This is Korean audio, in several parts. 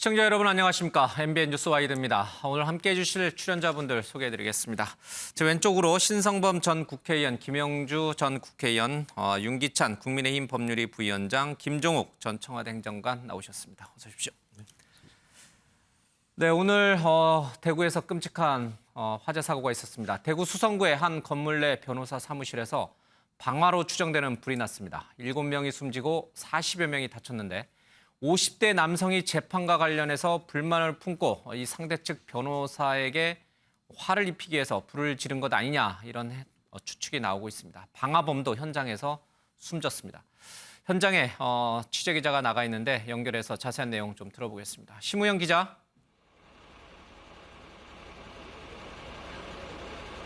시청자 여러분 안녕하십니까. MBN 뉴스 와이드입니다. 오늘 함께해 주실 출연자분들 소개해드리겠습니다. 제 왼쪽으로 신성범 전 국회의원, 김영주 전 국회의원, 윤기찬 국민의힘 법률위 부위원장, 김종욱 전 청와대 행정관 나오셨습니다. 어서 오십시오. 네, 오늘 대구에서 끔찍한 화재 사고가 있었습니다. 대구 수성구의 한 건물 내 변호사 사무실에서 방화로 추정되는 불이 났습니다. 7명이 숨지고 40여 명이 다쳤는데 50대 남성이 재판과 관련해서 불만을 품고 이 상대 측 변호사에게 화를 입히기 위해서 불을 지른 것 아니냐 이런 추측이 나오고 있습니다. 방화범도 현장에서 숨졌습니다. 현장에 취재기자가 나가 있는데 연결해서 자세한 내용 좀 들어보겠습니다. 심우영 기자.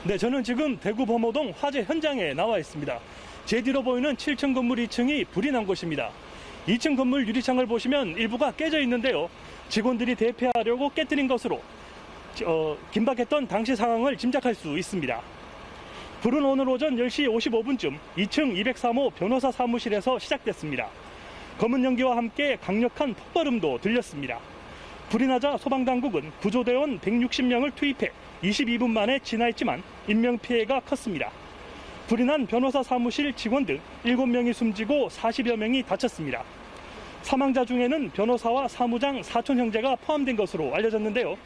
네, 저는 지금 대구 범호동 화재 현장에 나와 있습니다. 제 뒤로 보이는 7층 건물 2층이 불이 난 곳입니다. 2층 건물 유리창을 보시면 일부가 깨져 있는데요. 직원들이 대피하려고 깨뜨린 것으로 긴박했던 당시 상황을 짐작할 수 있습니다. 불은 오늘 오전 10시 55분쯤 2층 203호 변호사 사무실에서 시작됐습니다. 검은 연기와 함께 강력한 폭발음도 들렸습니다. 불이 나자 소방당국은 구조대원 160명을 투입해 22분 만에 진화했지만 인명피해가 컸습니다. 불이 난 변호사 사무실 직원 등 7명이 숨지고 40여 명이 다쳤습니다. 사망자 중에는 변호사와 사무장, 사촌 형제가 포함된 것으로 알려졌는데요.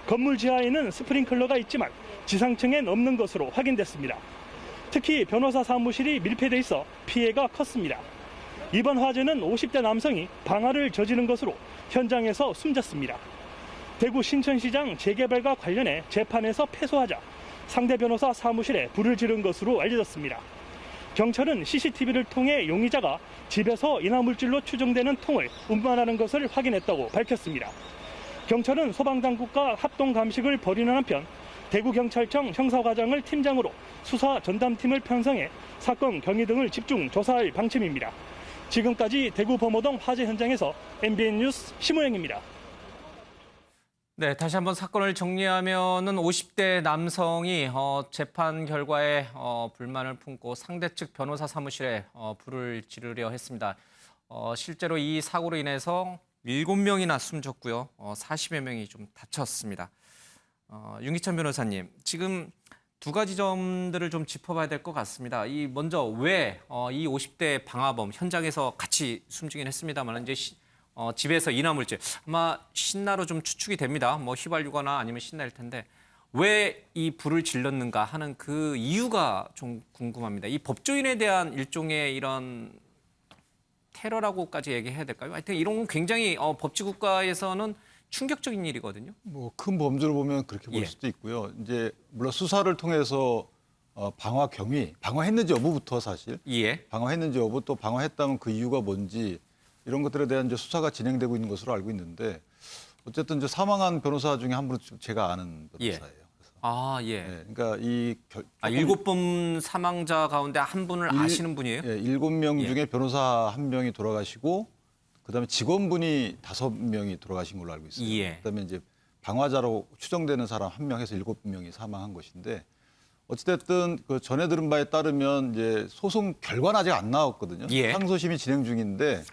건물 지하에는 스프링클러가 있지만 지상층엔 없는 것으로 확인됐습니다. 특히 변호사 사무실이 밀폐돼 있어 피해가 컸습니다. 이번 화재는 50대 남성이 방화를 저지른 것으로 현장에서 숨졌습니다. 대구 신천시장 재개발과 관련해 재판에서 패소하자 상대 변호사 사무실에 불을 지른 것으로 알려졌습니다. 경찰은 CCTV를 통해 용의자가 집에서 인화물질로 추정되는 통을 운반하는 것을 확인했다고 밝혔습니다. 경찰은 소방당국과 합동감식을 벌이는 한편 대구경찰청 형사과장을 팀장으로 수사 전담팀을 편성해 사건 경위 등을 집중 조사할 방침입니다. 지금까지 대구 범호동 화재 현장에서 MBN 뉴스 심우영입니다. 네, 다시 한번 사건을 정리하면은 50대 남성이 재판 결과에 불만을 품고 상대 측 변호사 사무실에 불을 지르려 했습니다. 실제로 이 사고로 인해서 7명이나 숨졌고요. 40여 명이 좀 다쳤습니다. 윤기찬 변호사님, 지금 두 가지 점들을 좀 짚어봐야 될 것 같습니다. 먼저 왜 이 50대 방화범 현장에서 같이 숨지긴 했습니다만 이제 집에서 인화물질 아마 신나로 좀 추측이 됩니다. 뭐 휘발유거나 아니면 신나일 텐데 왜 이 불을 질렀는가 하는 그 이유가 좀 궁금합니다. 이 법조인에 대한 일종의 이런 테러라고까지 얘기해야 될까요? 하여튼 이런 건 굉장히 법치국가에서는 충격적인 일이거든요. 뭐 큰 범죄로 보면 그렇게 볼 수도 있고요. 이제 물론 수사를 통해서 방화 경위, 방화했는지 여부부터 사실 방화했는지 여부 또 방화했다면 그 이유가 뭔지 이런 것들에 대한 이제 수사가 진행되고 있는 것으로 알고 있는데 어쨌든 이제 사망한 변호사 중에 한 분은 제가 아는 변호사예요. 네, 그러니까 7분 사망자 가운데 한 분을 아시는 분이에요? 7명 중에 변호사 1명이 돌아가시고 그다음에 직원분이 5명이 돌아가신 걸로 알고 있어요. 그다음에 이제 방화자로 추정되는 사람 1명 해서 7명이 사망한 것인데 어찌됐든 그 전해 들은 바에 따르면 이제 소송 결과는 아직 안 나왔거든요. 항소심이 진행 중인데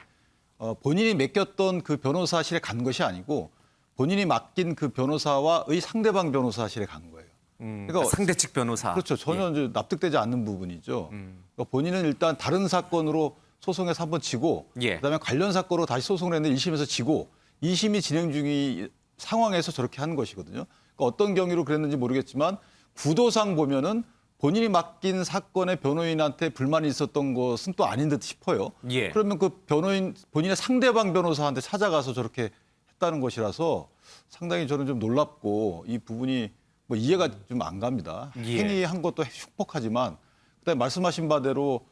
본인이 맡겼던 그 변호사실에 간 것이 아니고 본인이 맡긴 그 변호사와의 상대방 변호사실에 간 거예요. 그러니까 상대 측 변호사. 그렇죠. 전혀 이제 납득되지 않는 부분이죠. 그러니까 본인은 일단 다른 사건으로 소송에서 한번 지고 그다음에 관련 사건으로 다시 소송을 했는데 1심에서 지고 2심이 진행 중인 상황에서 저렇게 한 것이거든요. 그러니까 어떤 경위로 그랬는지 모르겠지만 구도상 보면은 본인이 맡긴 사건의 변호인한테 불만이 있었던 것은 또 아닌 듯 싶어요. 그러면 그 변호인 본인의 상대방 변호사한테 찾아가서 저렇게 했다는 것이라서 상당히 저는 좀 놀랍고 이 부분이 뭐 이해가 좀 안 갑니다. 행위한 것도 흉폭하지만 그다음에 말씀하신 바대로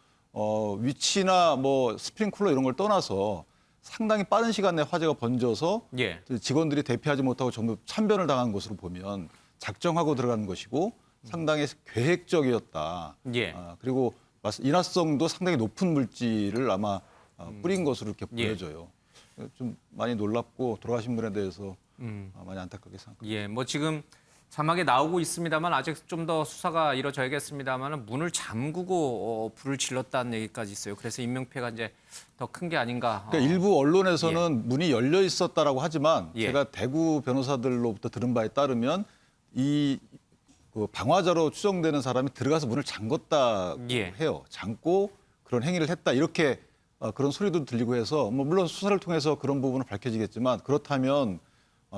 위치나 뭐 스프링클러 이런 걸 떠나서 상당히 빠른 시간 내에 화재가 번져서 직원들이 대피하지 못하고 전부 참변을 당한 것으로 보면 작정하고 들어간 것이고 상당히 계획적이었다. 그리고 인화성도 상당히 높은 물질을 아마 뿌린 것으로 이렇게 보여져요. 좀 많이 놀랍고 돌아가신 분에 대해서 많이 안타깝게 생각합니다. 뭐 지금 자막에 나오고 있습니다만 아직 좀 더 수사가 이루어져야겠습니다만 문을 잠그고 불을 질렀다는 얘기까지 있어요. 그래서 인명피해가 이제 더 큰 게 아닌가. 그러니까 일부 언론에서는 문이 열려 있었다라고 하지만 예. 제가 대구 변호사들로부터 들은 바에 따르면 그 방화자로 추정되는 사람이 들어가서 문을 잠궜다고 예. 해요. 잠고 그런 행위를 했다 이렇게 그런 소리도 들리고 해서 뭐 물론 수사를 통해서 그런 부분은 밝혀지겠지만 그렇다면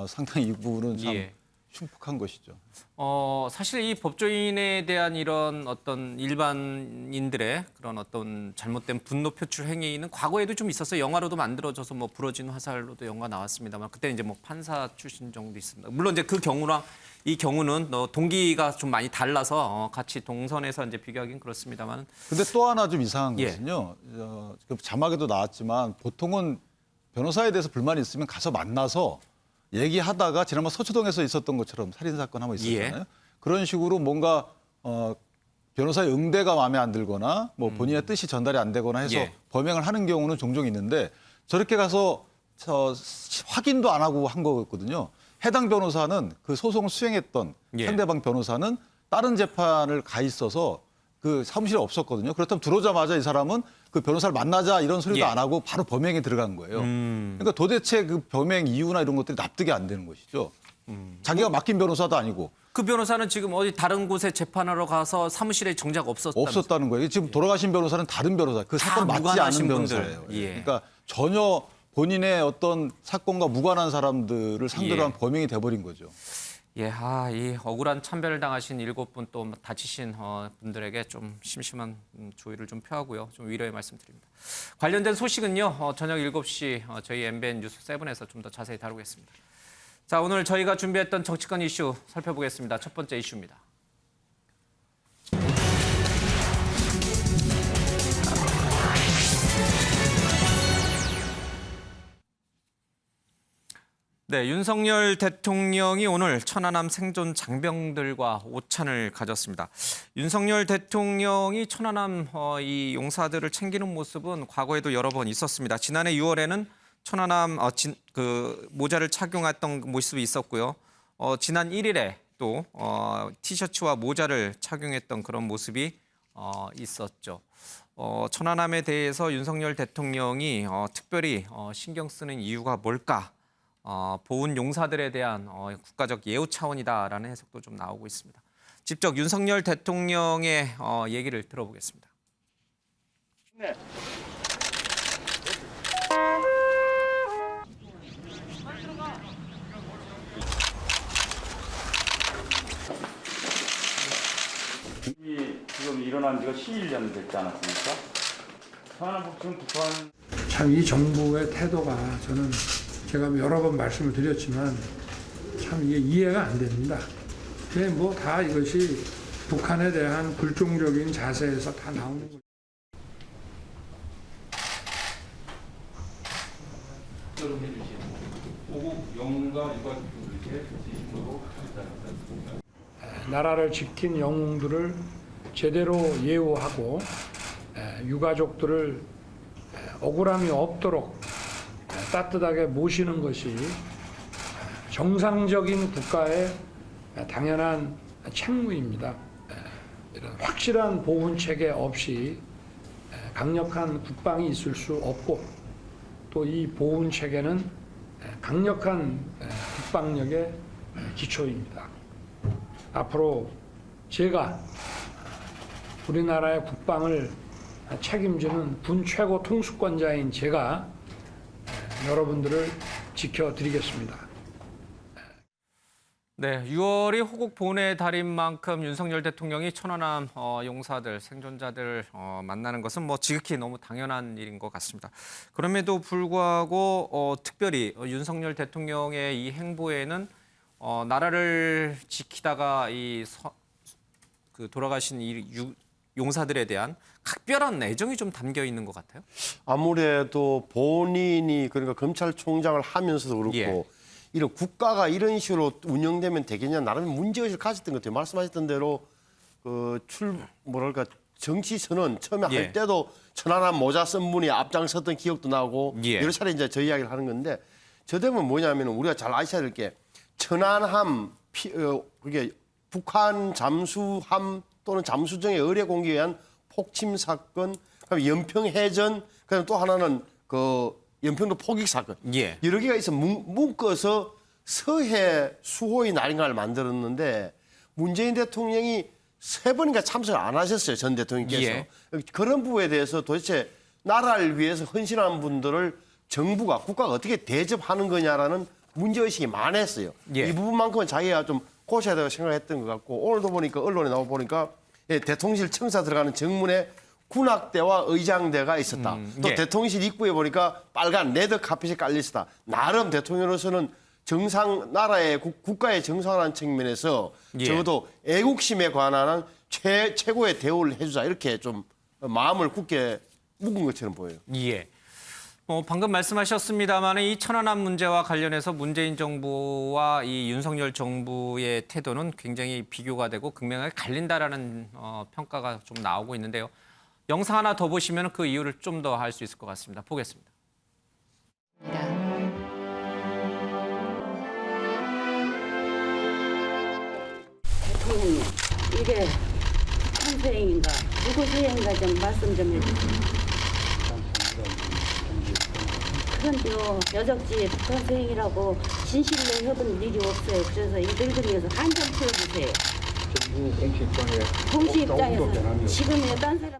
상당히 이 부분은 참 예. 흉폭한 것이죠. 사실 이 법조인에 대한 이런 어떤 일반인들의 그런 어떤 잘못된 분노 표출 행위는 과거에도 좀 있었어요. 영화로도 만들어져서 뭐 부러진 화살로도 영화 나왔습니다만 그때 이제 뭐 판사 출신 정도 있습니다. 물론 이제 그 경우랑 이 경우는 동기가 좀 많이 달라서 같이 동선에서 이제 비교하기는 그렇습니다만. 근데 또 하나 좀 이상한 예. 것은요. 그 자막에도 나왔지만 보통은 변호사에 대해서 불만이 있으면 가서 만나서 얘기하다가 지난번 서초동에서 있었던 것처럼 살인사건 한번 있었잖아요. 예. 그런 식으로 뭔가 변호사의 응대가 마음에 안 들거나 뭐 본인의 뜻이 전달이 안 되거나 해서 예. 범행을 하는 경우는 종종 있는데 저렇게 가서 확인도 안 하고 한 거거든요. 해당 변호사는 그 소송을 수행했던 예. 상대방 변호사는 다른 재판을 가 있어서 그 사무실에 없었거든요. 그렇다면 들어오자마자 이 사람은 그 변호사를 만나자 이런 소리도 예. 안 하고 바로 범행에 들어간 거예요. 그러니까 도대체 그 범행 이유나 이런 것들이 납득이 안 되는 것이죠. 자기가 맡긴 변호사도 아니고 그 변호사는 지금 어디 다른 곳에 재판하러 가서 사무실에 정작 없었다는 거예요. 지금 돌아가신 변호사는 다른 변호사, 그 다 사건 맞지 무관하신 않은 분들. 변호사예요. 예. 그러니까 전혀 본인의 어떤 사건과 무관한 사람들을 상대로 예. 한 범행이 돼버린 거죠. 예, 이 억울한 참배를 당하신 7분 또 다치신 분들에게 좀 심심한 조의를 좀 표하고요. 좀 위로의 말씀드립니다. 관련된 소식은요. 저녁 7시 저희 MBN 뉴스 7에서 좀 더 자세히 다루겠습니다. 자, 오늘 저희가 준비했던 정치권 이슈 살펴보겠습니다. 첫 번째 이슈입니다. 네, 윤석열 대통령이 오늘 천안함 생존 장병들과 오찬을 가졌습니다. 윤석열 대통령이 천안함 이 용사들을 챙기는 모습은 과거에도 여러 번 있었습니다. 지난해 6월에는 천안함 그 모자를 착용했던 모습이 있었고요. 지난 1일에 또 티셔츠와 모자를 착용했던 그런 모습이 있었죠. 천안함에 대해서 윤석열 대통령이 특별히 신경 쓰는 이유가 뭘까? 보훈 용사들에 대한 국가적 예우 차원이다라는 해석도 좀 나오고 있습니다. 직접 윤석열 대통령의 얘기를 들어보겠습니다. 네. 지금 일어난 지가 11년 됐지 않았습니까? 천안함 북한 참 이 정부의 태도가 저는 제가 여러 번 말씀을 드렸지만 참 이게 이해가 안 됩니다. 근데 뭐 다 이것이 북한에 대한 불종적인 자세에서 다 나오는 거죠. 나라를 지킨 영웅들을 제대로 예우하고 유가족들을 억울함이 없도록 따뜻하게 모시는 것이 정상적인 국가의 당연한 책무입니다. 이런 확실한 보훈 체계 없이 강력한 국방이 있을 수 없고 또 이 보훈 체계는 강력한 국방력의 기초입니다. 앞으로 제가 우리나라의 국방을 책임지는 군 최고 통수권자인 제가 여러분들을 지켜드리겠습니다. 네, 6월이 호국 보훈의 달인 만큼 윤석열 대통령이 천안함 용사들, 생존자들 만나는 것은 뭐 지극히 너무 당연한 일인 것 같습니다. 그럼에도 불구하고 특별히 윤석열 대통령의 이 행보에는 나라를 지키다가 그 돌아가신 이 용사들에 대한 각별한 애정이 좀 담겨 있는 것 같아요. 아무래도 본인이 그러니까 검찰총장을 하면서도 그렇고 예. 이런 국가가 이런 식으로 운영되면 되겠냐 나름 문제의식을 가졌던 것 같아요. 말씀하셨던 대로 뭐랄까 정치 선언 처음에 예. 할 때도 천안함 모자 쓴 분이 앞장섰던 기억도 나고 예. 여러 차례 이제 저 이야기를 하는 건데 저 되면 뭐냐면 우리가 잘 아셔야 될 게 천안함 그게 북한 잠수함 또는 잠수정에 의뢰 공개에 의한 폭침 사건, 그다음에 연평 해전, 그다음에 또 하나는 그 연평도 포격 사건. 예. 여러 개가 있어 묶어서 서해 수호의 날인가를 만들었는데 문재인 대통령이 3번인가 참석을 안 하셨어요. 전 대통령께서. 예. 그런 부분에 대해서 도대체 나라를 위해서 헌신한 분들을 정부가 국가가 어떻게 대접하는 거냐라는 문제의식이 많았어요. 예. 이 부분만큼은 자기가 좀 고쳐야 되고 생각했던 것 같고 오늘도 보니까 언론에 나와 보니까 대통령실 청사 들어가는 정문에 군악대와 의장대가 있었다. 또 예. 대통령실 입구에 보니까 빨간 레드 카펫이 깔려 있었다. 나름 대통령으로서는 나라의 국가의 정상화라는 측면에서 예. 적어도 애국심에 관한 최고의 대우를 해주자 이렇게 좀 마음을 굳게 묵은 것처럼 보여요. 예. 방금 말씀하셨습니다만 이 천안함 문제와 관련해서 문재인 정부와 이 윤석열 정부의 태도는 굉장히 비교가 되고 극명하게 갈린다라는 평가가 좀 나오고 있는데요. 영상 하나 더 보시면 그 이유를 좀 더 알 수 있을 것 같습니다. 보겠습니다. 대통령님, 이게 북한 수행인가 누구 수행인가 좀 말씀 좀 해주세요. 그런데요, 여적지 북한 수행이라고 진실로 해본 일이 없어요. 그래서 이 늙은이에서 한 점 풀어주세요. 정부 공식 입장에 공식 조금도 변함이 입장에서 없어요. 지금요, 딴 사람.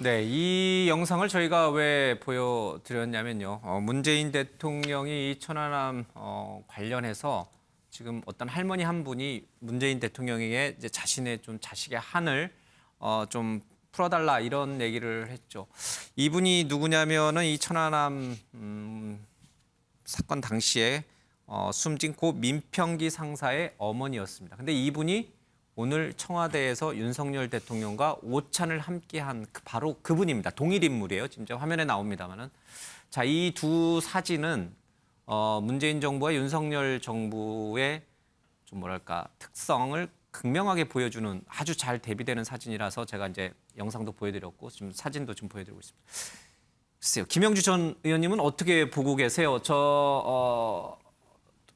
네, 이 영상을 저희가 왜 보여드렸냐면요. 문재인 대통령이 이 천안함 관련해서 지금 어떤 할머니 한 분이 문재인 대통령에게 이제 자신의 좀 자식의 한을 좀 풀어달라 이런 얘기를 했죠. 이분이 누구냐면은 이 천안함 사건 당시에 숨진 고 민평기 상사의 어머니였습니다. 근데 이분이 오늘 청와대에서 윤석열 대통령과 오찬을 함께한 바로 그분입니다. 동일 인물이에요. 진짜 화면에 나옵니다만은. 자, 이 두 사진은 문재인 정부와 윤석열 정부의 좀 뭐랄까 특성을 극명하게 보여주는 아주 잘 대비되는 사진이라서 제가 이제 영상도 보여드렸고 지금 사진도 좀 보여드리고 있습니다. 글쎄요, 김영주 전 의원님은 어떻게 보고 계세요?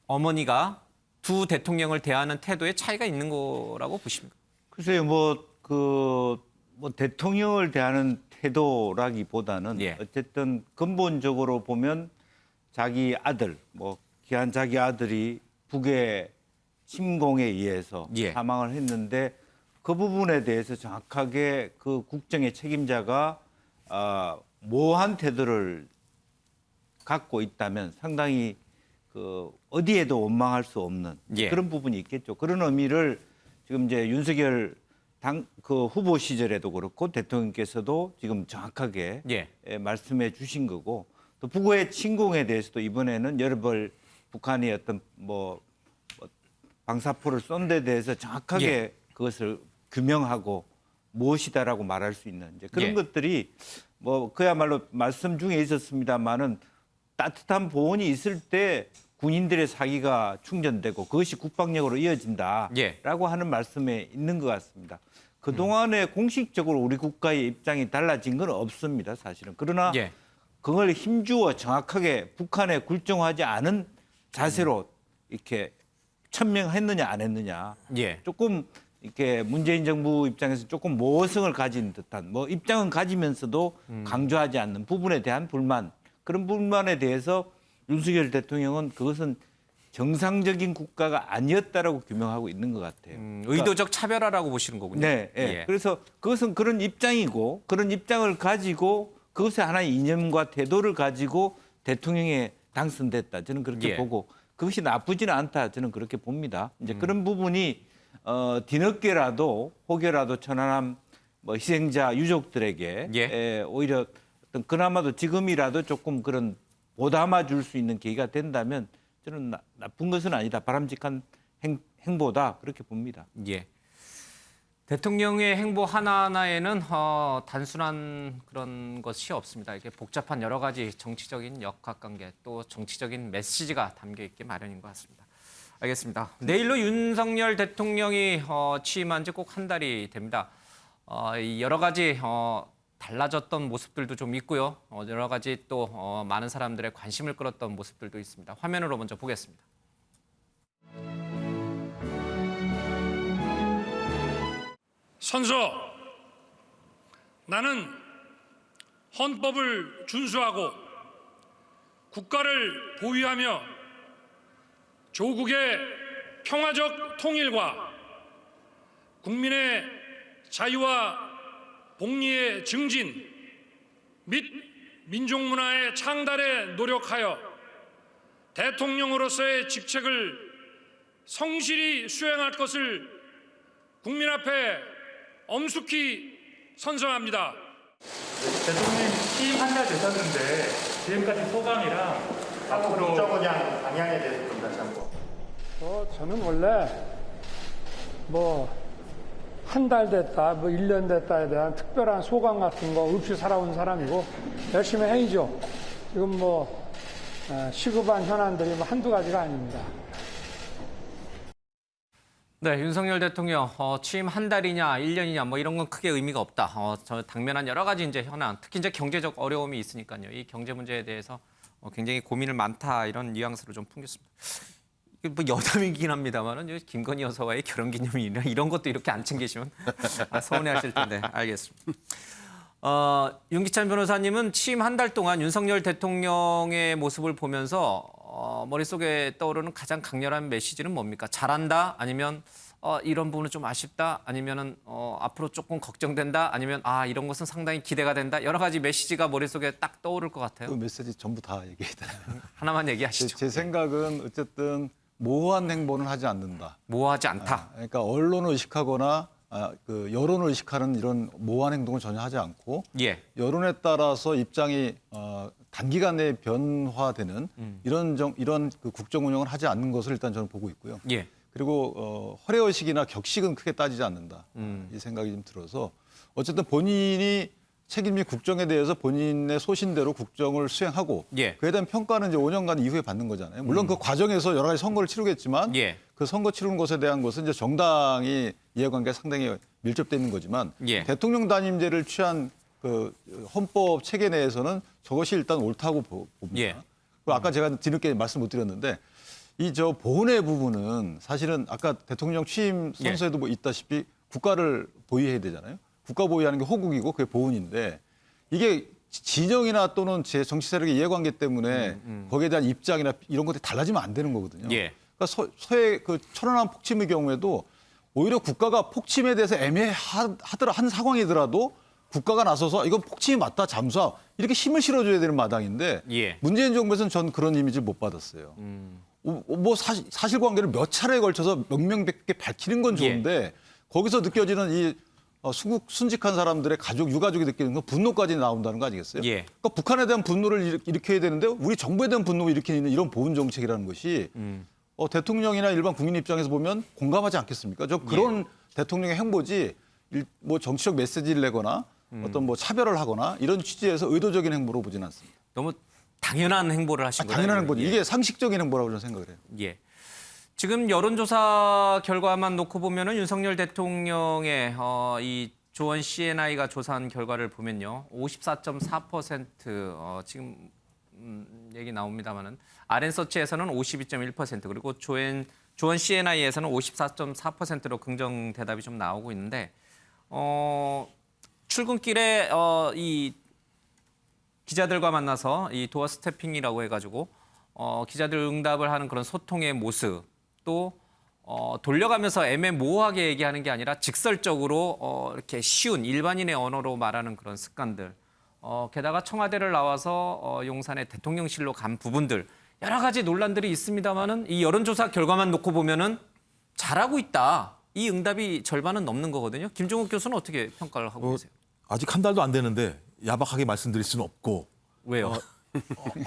어머니가 두 대통령을 대하는 태도에 차이가 있는 거라고 보십니까? 글쎄요, 뭐 대통령을 대하는 태도라기보다는 예. 어쨌든 근본적으로 보면 자기 아들, 귀한 자기 아들이 북의 침공에 의해서 예. 사망을 했는데 그 부분에 대해서 정확하게 그 국정의 책임자가 모호한 태도를 갖고 있다면 상당히 그 어디에도 원망할 수 없는 예. 그런 부분이 있겠죠. 그런 의미를 지금 이제 윤석열 그 후보 시절에도 그렇고 대통령께서도 지금 정확하게 예. 말씀해 주신 거고 또 북의 침공에 대해서도 이번에는 여러 번 북한이 어떤 방사포를 쏜 데 대해서 정확하게 예. 그것을 규명하고 무엇이다라고 말할 수 있는 이제 그런 예. 것들이 그야말로 말씀 중에 있었습니다만은 따뜻한 보온이 있을 때 군인들의 사기가 충전되고 그것이 국방력으로 이어진다라고 예. 하는 말씀에 있는 것 같습니다. 그동안에 공식적으로 우리 국가의 입장이 달라진 건 없습니다, 사실은. 그러나 예. 그걸 힘주어 정확하게 북한에 굴종하지 않은 자세로 이렇게 천명했느냐 안 했느냐. 예. 조금 이렇게 문재인 정부 입장에서 조금 모호성을 가진 듯한 입장은 가지면서도 강조하지 않는 부분에 대한 불만 그런 불만에 대해서 윤석열 대통령은 그것은 정상적인 국가가 아니었다라고 규명하고 있는 것 같아요. 의도적 차별화라고 보시는 거군요. 네, 예. 예. 그래서 그것은 그런 입장이고 그런 입장을 가지고 그것에 하나의 이념과 태도를 가지고 대통령에 당선됐다. 저는 그렇게 예. 보고 그것이 나쁘지는 않다. 저는 그렇게 봅니다. 이제 그런 부분이 뒤늦게라도 혹여라도 천안함 희생자 유족들에게 예. 오히려 어떤 그나마도 지금이라도 조금 그런 보담아 줄 수 있는 계기가 된다면 저는 나쁜 것은 아니다. 바람직한 행보다 그렇게 봅니다. 예. 대통령의 행보 하나하나에는 단순한 그런 것이 없습니다. 이게 복잡한 여러 가지 정치적인 역학관계 또 정치적인 메시지가 담겨 있기 마련인 것 같습니다. 알겠습니다. 내일로 윤석열 대통령이 취임한 지 꼭 한 달이 됩니다. 여러 가지 달라졌던 모습들도 좀 있고요. 여러 가지 또 많은 사람들의 관심을 끌었던 모습들도 있습니다. 화면으로 먼저 보겠습니다. 선서, 나는 헌법을 준수하고 국가를 보위하며 조국의 평화적 통일과 국민의 자유와 복리의 증진 및 민족문화의 창달에 노력하여 대통령으로서의 직책을 성실히 수행할 것을 국민 앞에 엄숙히 선서합니다. 대통령 취임 한 달 되셨는데 지금까지 소감이랑 앞으로 국정원장 방향에 대해서 좀 다시 한번. 저는 원래 뭐 한 달 됐다, 뭐 1년 됐다에 대한 특별한 소감 같은 거 없이 살아온 사람이고 열심히 해야죠. 지금 뭐 시급한 현안들이 뭐 한두 가지가 아닙니다. 네, 윤석열 대통령 취임 한 달이냐 1년이냐 뭐 이런 건 크게 의미가 없다. 저 당면한 여러 가지 이제 현안, 특히 이제 경제적 어려움이 있으니까요. 이 경제 문제에 대해서 굉장히 고민을 많다 이런 뉘앙스로 좀 풍겼습니다. 이게 뭐 여담이긴 합니다만은 김건희 여사와의 결혼기념일이나 이런 것도 이렇게 안 챙기시면 서운해하실 텐데 알겠습니다. 윤기찬 변호사님은 취임 한 달 동안 윤석열 대통령의 모습을 보면서 머릿속에 떠오르는 가장 강렬한 메시지는 뭡니까? 잘한다? 아니면 이런 부분은 좀 아쉽다? 아니면은 앞으로 조금 걱정된다? 아니면 이런 것은 상당히 기대가 된다? 여러 가지 메시지가 머릿속에 딱 떠오를 것 같아요. 그 메시지 전부 다 얘기해야 하나만 얘기하시죠. 제 생각은 어쨌든 모호한 행보는 하지 않는다. 모호하지 않다. 그러니까 언론을 의식하거나 그 여론을 의식하는 이런 모호한 행동을 전혀 하지 않고 예. 여론에 따라서 입장이 단기간 내에 변화되는 이런 그 국정 운영을 하지 않는 것을 일단 저는 보고 있고요. 예. 그리고 허례의식이나 격식은 크게 따지지 않는다. 이 생각이 좀 들어서 어쨌든 본인이 책임진 국정에 대해서 본인의 소신대로 국정을 수행하고 예. 그에 대한 평가는 이제 5년간 이후에 받는 거잖아요. 물론 그 과정에서 여러 가지 선거를 치르겠지만 예. 그 선거 치르는 것에 대한 것은 이제 정당이 이해관계가 상당히 밀접돼 있는 거지만 예. 대통령 단임제를 취한 그 헌법 체계 내에서는 저것이 일단 옳다고 봅니다. 예. 그리고 아까 제가 뒤늦게 말씀 못 드렸는데 이 보훈의 부분은 사실은 아까 대통령 취임 선서에도 뭐 있다시피 국가를 보위해야 되잖아요. 국가 보위하는 게 호국이고 그게 보훈인데 이게 진영이나 또는 제 정치 세력의 이해관계 때문에 거기에 대한 입장이나 이런 것들이 달라지면 안 되는 거거든요. 예. 그러니까 서해 그 천안함 폭침의 경우에도 오히려 국가가 폭침에 대해서 애매하더라 한 상황이더라도 국가가 나서서 이건 폭침이 맞다 잠수함 이렇게 힘을 실어줘야 되는 마당인데 예. 문재인 정부에서는 전 그런 이미지를 못 받았어요. 뭐 사실관계를 몇 차례에 걸쳐서 명명백백 밝히는 건 좋은데 거기서 느껴지는 이 순직한 사람들의 유가족이 느끼는 건 분노까지 나온다는 거 아니겠어요? 예. 그러니까 북한에 대한 분노를 일으켜야 되는데 우리 정부에 대한 분노를 일으키는 이런 보훈 정책이라는 것이 대통령이나 일반 국민 입장에서 보면 공감하지 않겠습니까? 저 그런 대통령의 행보지 뭐 정치적 메시지를 내거나 어떤 뭐 차별을 하거나 이런 취지에서 의도적인 행보로 보지는 않습니다. 너무 당연한 행보를 하신 거예요. 당연한 행보죠. 이게 상식적인 행보라고 저는 생각을 해요. 예. 지금 여론조사 결과만 놓고 보면은 윤석열 대통령의 이 조원 CNI가 조사한 결과를 보면요, 54.4% 지금 얘기 나옵니다만은 RN서치에서는 52.1% 그리고 조원 CNI에서는 54.4%로 긍정 대답이 좀 나오고 있는데 출근길에 이 기자들과 만나서 이 도어 스태핑이라고 해가지고 기자들 응답을 하는 그런 소통의 모습 또 돌려가면서 애매모호하게 얘기하는 게 아니라 직설적으로 이렇게 쉬운 일반인의 언어로 말하는 그런 습관들 게다가 청와대를 나와서 용산의 대통령실로 간 부분들 여러 가지 논란들이 있습니다만은 이 여론조사 결과만 놓고 보면은 잘하고 있다. 이 응답이 절반은 넘는 거거든요. 김종욱 교수는 어떻게 평가를 하고 계세요? 아직 한 달도 안 되는데 야박하게 말씀드릴 수는 없고. 왜요?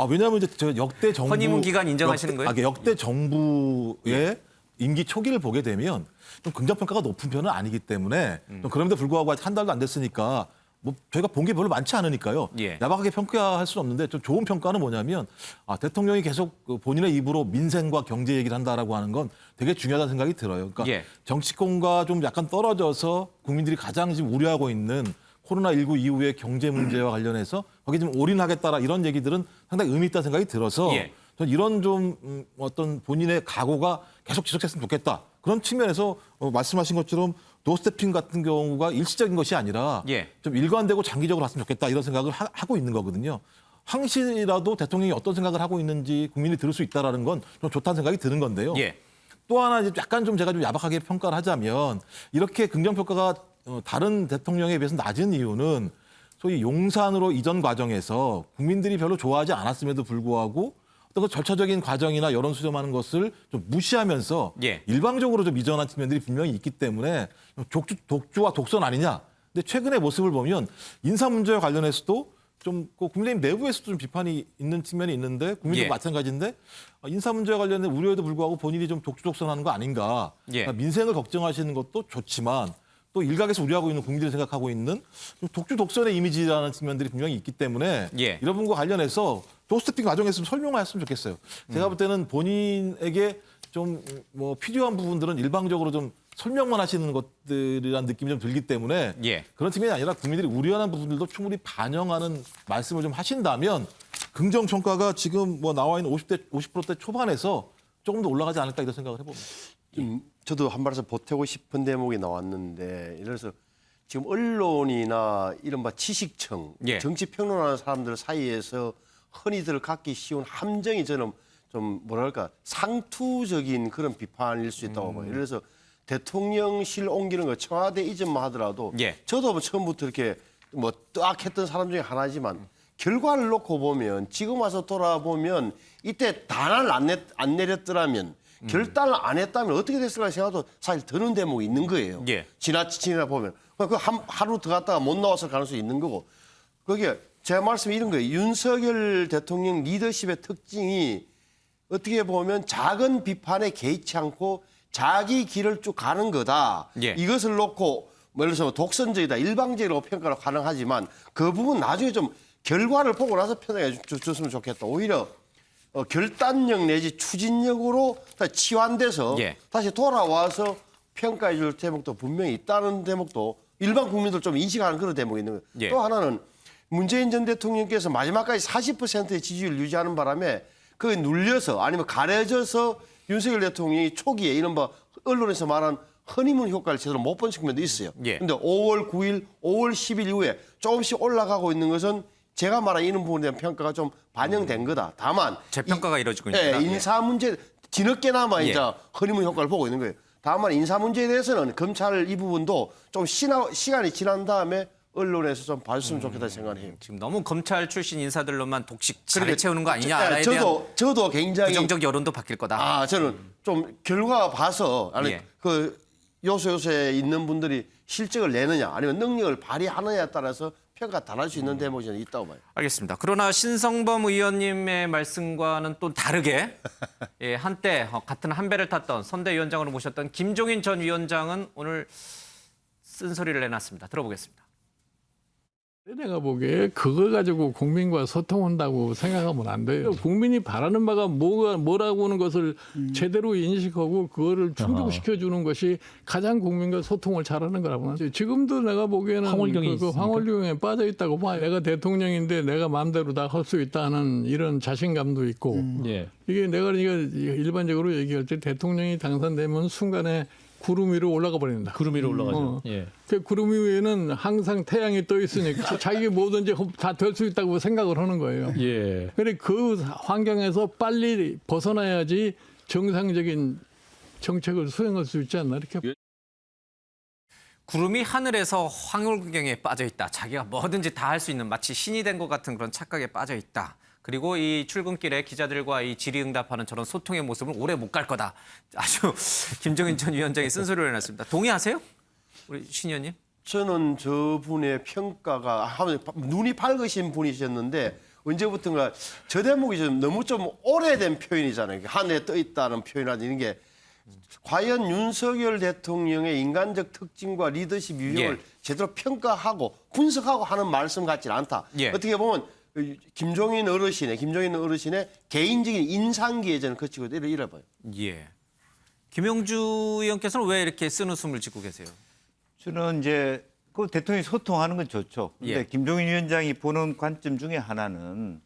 왜냐하면 이제 저 역대 정부 허니문 기간 인정하시는 거예요? 역대 정부의 임기 초기를 보게 되면 좀 긍정 평가가 높은 편은 아니기 때문에 좀 그럼에도 불구하고 아직 한 달도 안 됐으니까 뭐 저희가 본 게 별로 많지 않으니까요. 예. 야박하게 평가할 수는 없는데 좀 좋은 평가는 뭐냐면 대통령이 계속 본인의 입으로 민생과 경제 얘기를 한다라고 하는 건 되게 중요하다는 생각이 들어요. 그러니까 예. 정치권과 좀 약간 떨어져서 국민들이 가장 지금 우려하고 있는 코로나19 이후의 경제 문제와 관련해서 거기에 좀 올인하겠다라 이런 얘기들은 상당히 의미 있다는 생각이 들어서 예. 저는 이런 좀 어떤 본인의 각오가 계속 지속했으면 좋겠다. 그런 측면에서 말씀하신 것처럼 도스태핑 같은 경우가 일시적인 것이 아니라 예. 좀 일관되고 장기적으로 했으면 좋겠다 이런 생각을 하고 있는 거거든요. 항시라도 대통령이 어떤 생각을 하고 있는지 국민이 들을 수 있다라는 건 좀 좋다는 생각이 드는 건데요. 예. 또 하나 이제 약간 좀 제가 좀 야박하게 평가를 하자면 이렇게 긍정평가가 다른 대통령에 비해서 낮은 이유는 소위 용산으로 이전 과정에서 국민들이 별로 좋아하지 않았음에도 불구하고 어떤 그 절차적인 과정이나 여론 수렴하는 것을 좀 무시하면서 예. 일방적으로 좀 이전한 측면들이 분명히 있기 때문에 독주와 독선 아니냐. 근데 최근의 모습을 보면 인사 문제와 관련해서도 좀 국민의힘 내부에서도 좀 비판이 있는 측면이 있는데 국민도 예. 마찬가지인데 인사 문제와 관련된 우려에도 불구하고 본인이 좀 독주독선하는 거 아닌가. 예. 그러니까 민생을 걱정하시는 것도 좋지만 또 일각에서 우려하고 있는 국민들이 생각하고 있는 좀 독주독선의 이미지라는 측면들이 분명히 있기 때문에 예. 이런 부분과 관련해서 도스태핑 과정에서 좀 설명하였으면 좋겠어요. 제가 볼 때는 본인에게 좀 뭐 필요한 부분들은 일방적으로 좀 설명만 하시는 것들이라는 느낌이 좀 들기 때문에 예. 그런 측면이 아니라 국민들이 우려하는 부분들도 충분히 반영하는 말씀을 좀 하신다면 긍정평가가 지금 뭐 나와 있는 50%대 초반에서 조금 더 올라가지 않을까 이런 생각을 해봅니다. 저도 한 말에서 보태고 싶은 대목이 나왔는데 예를 들어서 지금 언론이나 이른바 지식청, 예. 정치 평론하는 사람들 사이에서 흔히들 갖기 쉬운 함정이 저는 좀 뭐랄까 상투적인 그런 비판일 수 있다고 봐요. 예를 들어서 대통령실 옮기는 거 청와대 이전만 하더라도 예. 저도 뭐 처음부터 이렇게 뭐 뜨악했던 사람 중에 하나지만 결과를 놓고 보면 지금 와서 돌아보면 이때 단안을 안 내렸더라면 결단을 안 했다면 어떻게 됐을까 생각도 사실 드는 대목이 있는 거예요. 예. 지나 보면 하루 들어갔다가 못 나왔을 가능성이 있는 거고 그게 제 말씀이 이런 거예요. 윤석열 대통령 리더십의 특징이 어떻게 보면 작은 비판에 개의치 않고 자기 길을 쭉 가는 거다. 예. 이것을 놓고 예를 들어서 독선적이다, 일방적으로 평가가 가능하지만 그 부분 나중에 좀 결과를 보고 나서 평가해 줬으면 좋겠다. 오히려 결단력 내지 추진력으로 치환돼서 예. 다시 돌아와서 평가해 줄 대목도 분명히 있다는 대목도 일반 국민들 좀 인식하는 그런 대목이 있는 거예요. 예. 또 하나는 문재인 전 대통령께서 마지막까지 40%의 지지율을 유지하는 바람에 그게 눌려서 아니면 가려져서 윤석열 대통령이 초기에 이른바 언론에서 말한 허니문 효과를 제대로 못 본 측면도 있어요. 그런데 예. 5월 9일, 5월 10일 이후에 조금씩 올라가고 있는 것은 제가 말한 이런 부분에 대한 평가가 좀 반영된 거다. 다만 재평가가 이루어지고 있다. 예, 인사 문제 뒤늦게나마 예. 이제 허니문 효과를 보고 있는 거예요. 다만 인사 문제에 대해서는 검찰 이 부분도 좀 시간이 지난 다음에 언론에서 좀 봐줬으면 좋겠다 생각을 해요. 지금 너무 검찰 출신 인사들로만 독식 자리 그러니까 채우는 거 아니냐에 대한 저도 굉장히 부정적 여론도 바뀔 거다. 저는 좀 결과 봐서 아니 예. 그 요소에 있는 분들이 실적을 내느냐 아니면 능력을 발휘하느냐에 따라서 평가 달할 수 있는 대목이 저는 있다고 봐요. 알겠습니다. 그러나 신성범 의원님의 말씀과는 또 다르게 예, 한때 같은 한 배를 탔던 선대위원장으로 모셨던 김종인 전 위원장은 오늘 쓴소리를 내놨습니다. 들어보겠습니다. 내가 보기에 그거 가지고 국민과 소통한다고 생각하면 안 돼요. 국민이 바라는 바가 뭐라고 하는 것을 제대로 인식하고 그거를 충족시켜주는 것이 가장 국민과 소통을 잘하는 거라고 하죠. 지금도 내가 보기에는 그 황홀경에 빠져 있다고 봐. 내가 대통령인데 내가 마음대로 다 할 수 있다는 이런 자신감도 있고 이게 내가 일반적으로 얘기할 때 대통령이 당선되면 순간에 구름 위로 올라가 버린다. 구름 위로 올라가죠. 예. 그 구름 위에는 항상 태양이 떠 있으니까 자기 뭐든지 다 될 수 있다고 생각을 하는 거예요. 예. 그런데 그 환경에서 빨리 벗어나야지 정상적인 정책을 수행할 수 있지 않나 이렇게. 구름이 하늘에서 황홀경에 빠져 있다. 자기가 뭐든지 다 할 수 있는 마치 신이 된 것 같은 그런 착각에 빠져 있다. 그리고 이 출근길에 기자들과 이 질의응답하는 저런 소통의 모습은 오래 못 갈 거다. 아주 김종인 전 위원장이 쓴소리를 해놨습니다. 동의하세요? 우리 신 의원님? 저는 저분의 평가가 눈이 밝으신 분이셨는데 언제부턴가 저 대목이 너무 좀 오래된 표현이잖아요. 하늘에 떠 있다는 표현이라든지 이런 게 과연 윤석열 대통령의 인간적 특징과 리더십 유형을 제대로 평가하고 분석하고 하는 말씀 같지는 않다. 어떻게 보면 김종인 어르신의 개인적인 인상기에 저는 그치고 이래 봐요. 예. 김영주 의원께서는 왜 이렇게 쓴웃음을 짓고 계세요? 저는 이제 그 대통령이 소통하는 건 좋죠. 근데 예. 김종인 위원장이 보는 관점 중에 하나는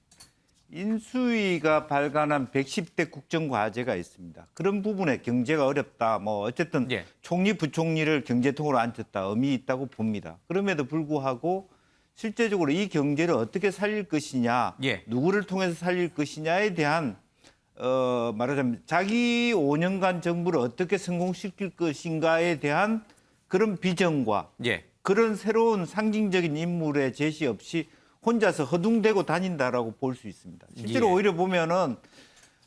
인수위가 발간한 110대 국정과제가 있습니다. 그런 부분에 경제가 어렵다. 뭐 어쨌든 예. 총리, 부총리를 경제통으로 앉혔다. 의미 있다고 봅니다. 그럼에도 불구하고 실제적으로 이 경제를 어떻게 살릴 것이냐, 예. 누구를 통해서 살릴 것이냐에 대한 말하자면 자기 5년간 정부를 어떻게 성공시킬 것인가에 대한 그런 비전과 예. 그런 새로운 상징적인 인물의 제시 없이 혼자서 허둥대고 다닌다라고 볼 수 있습니다. 실제로 예. 오히려 보면은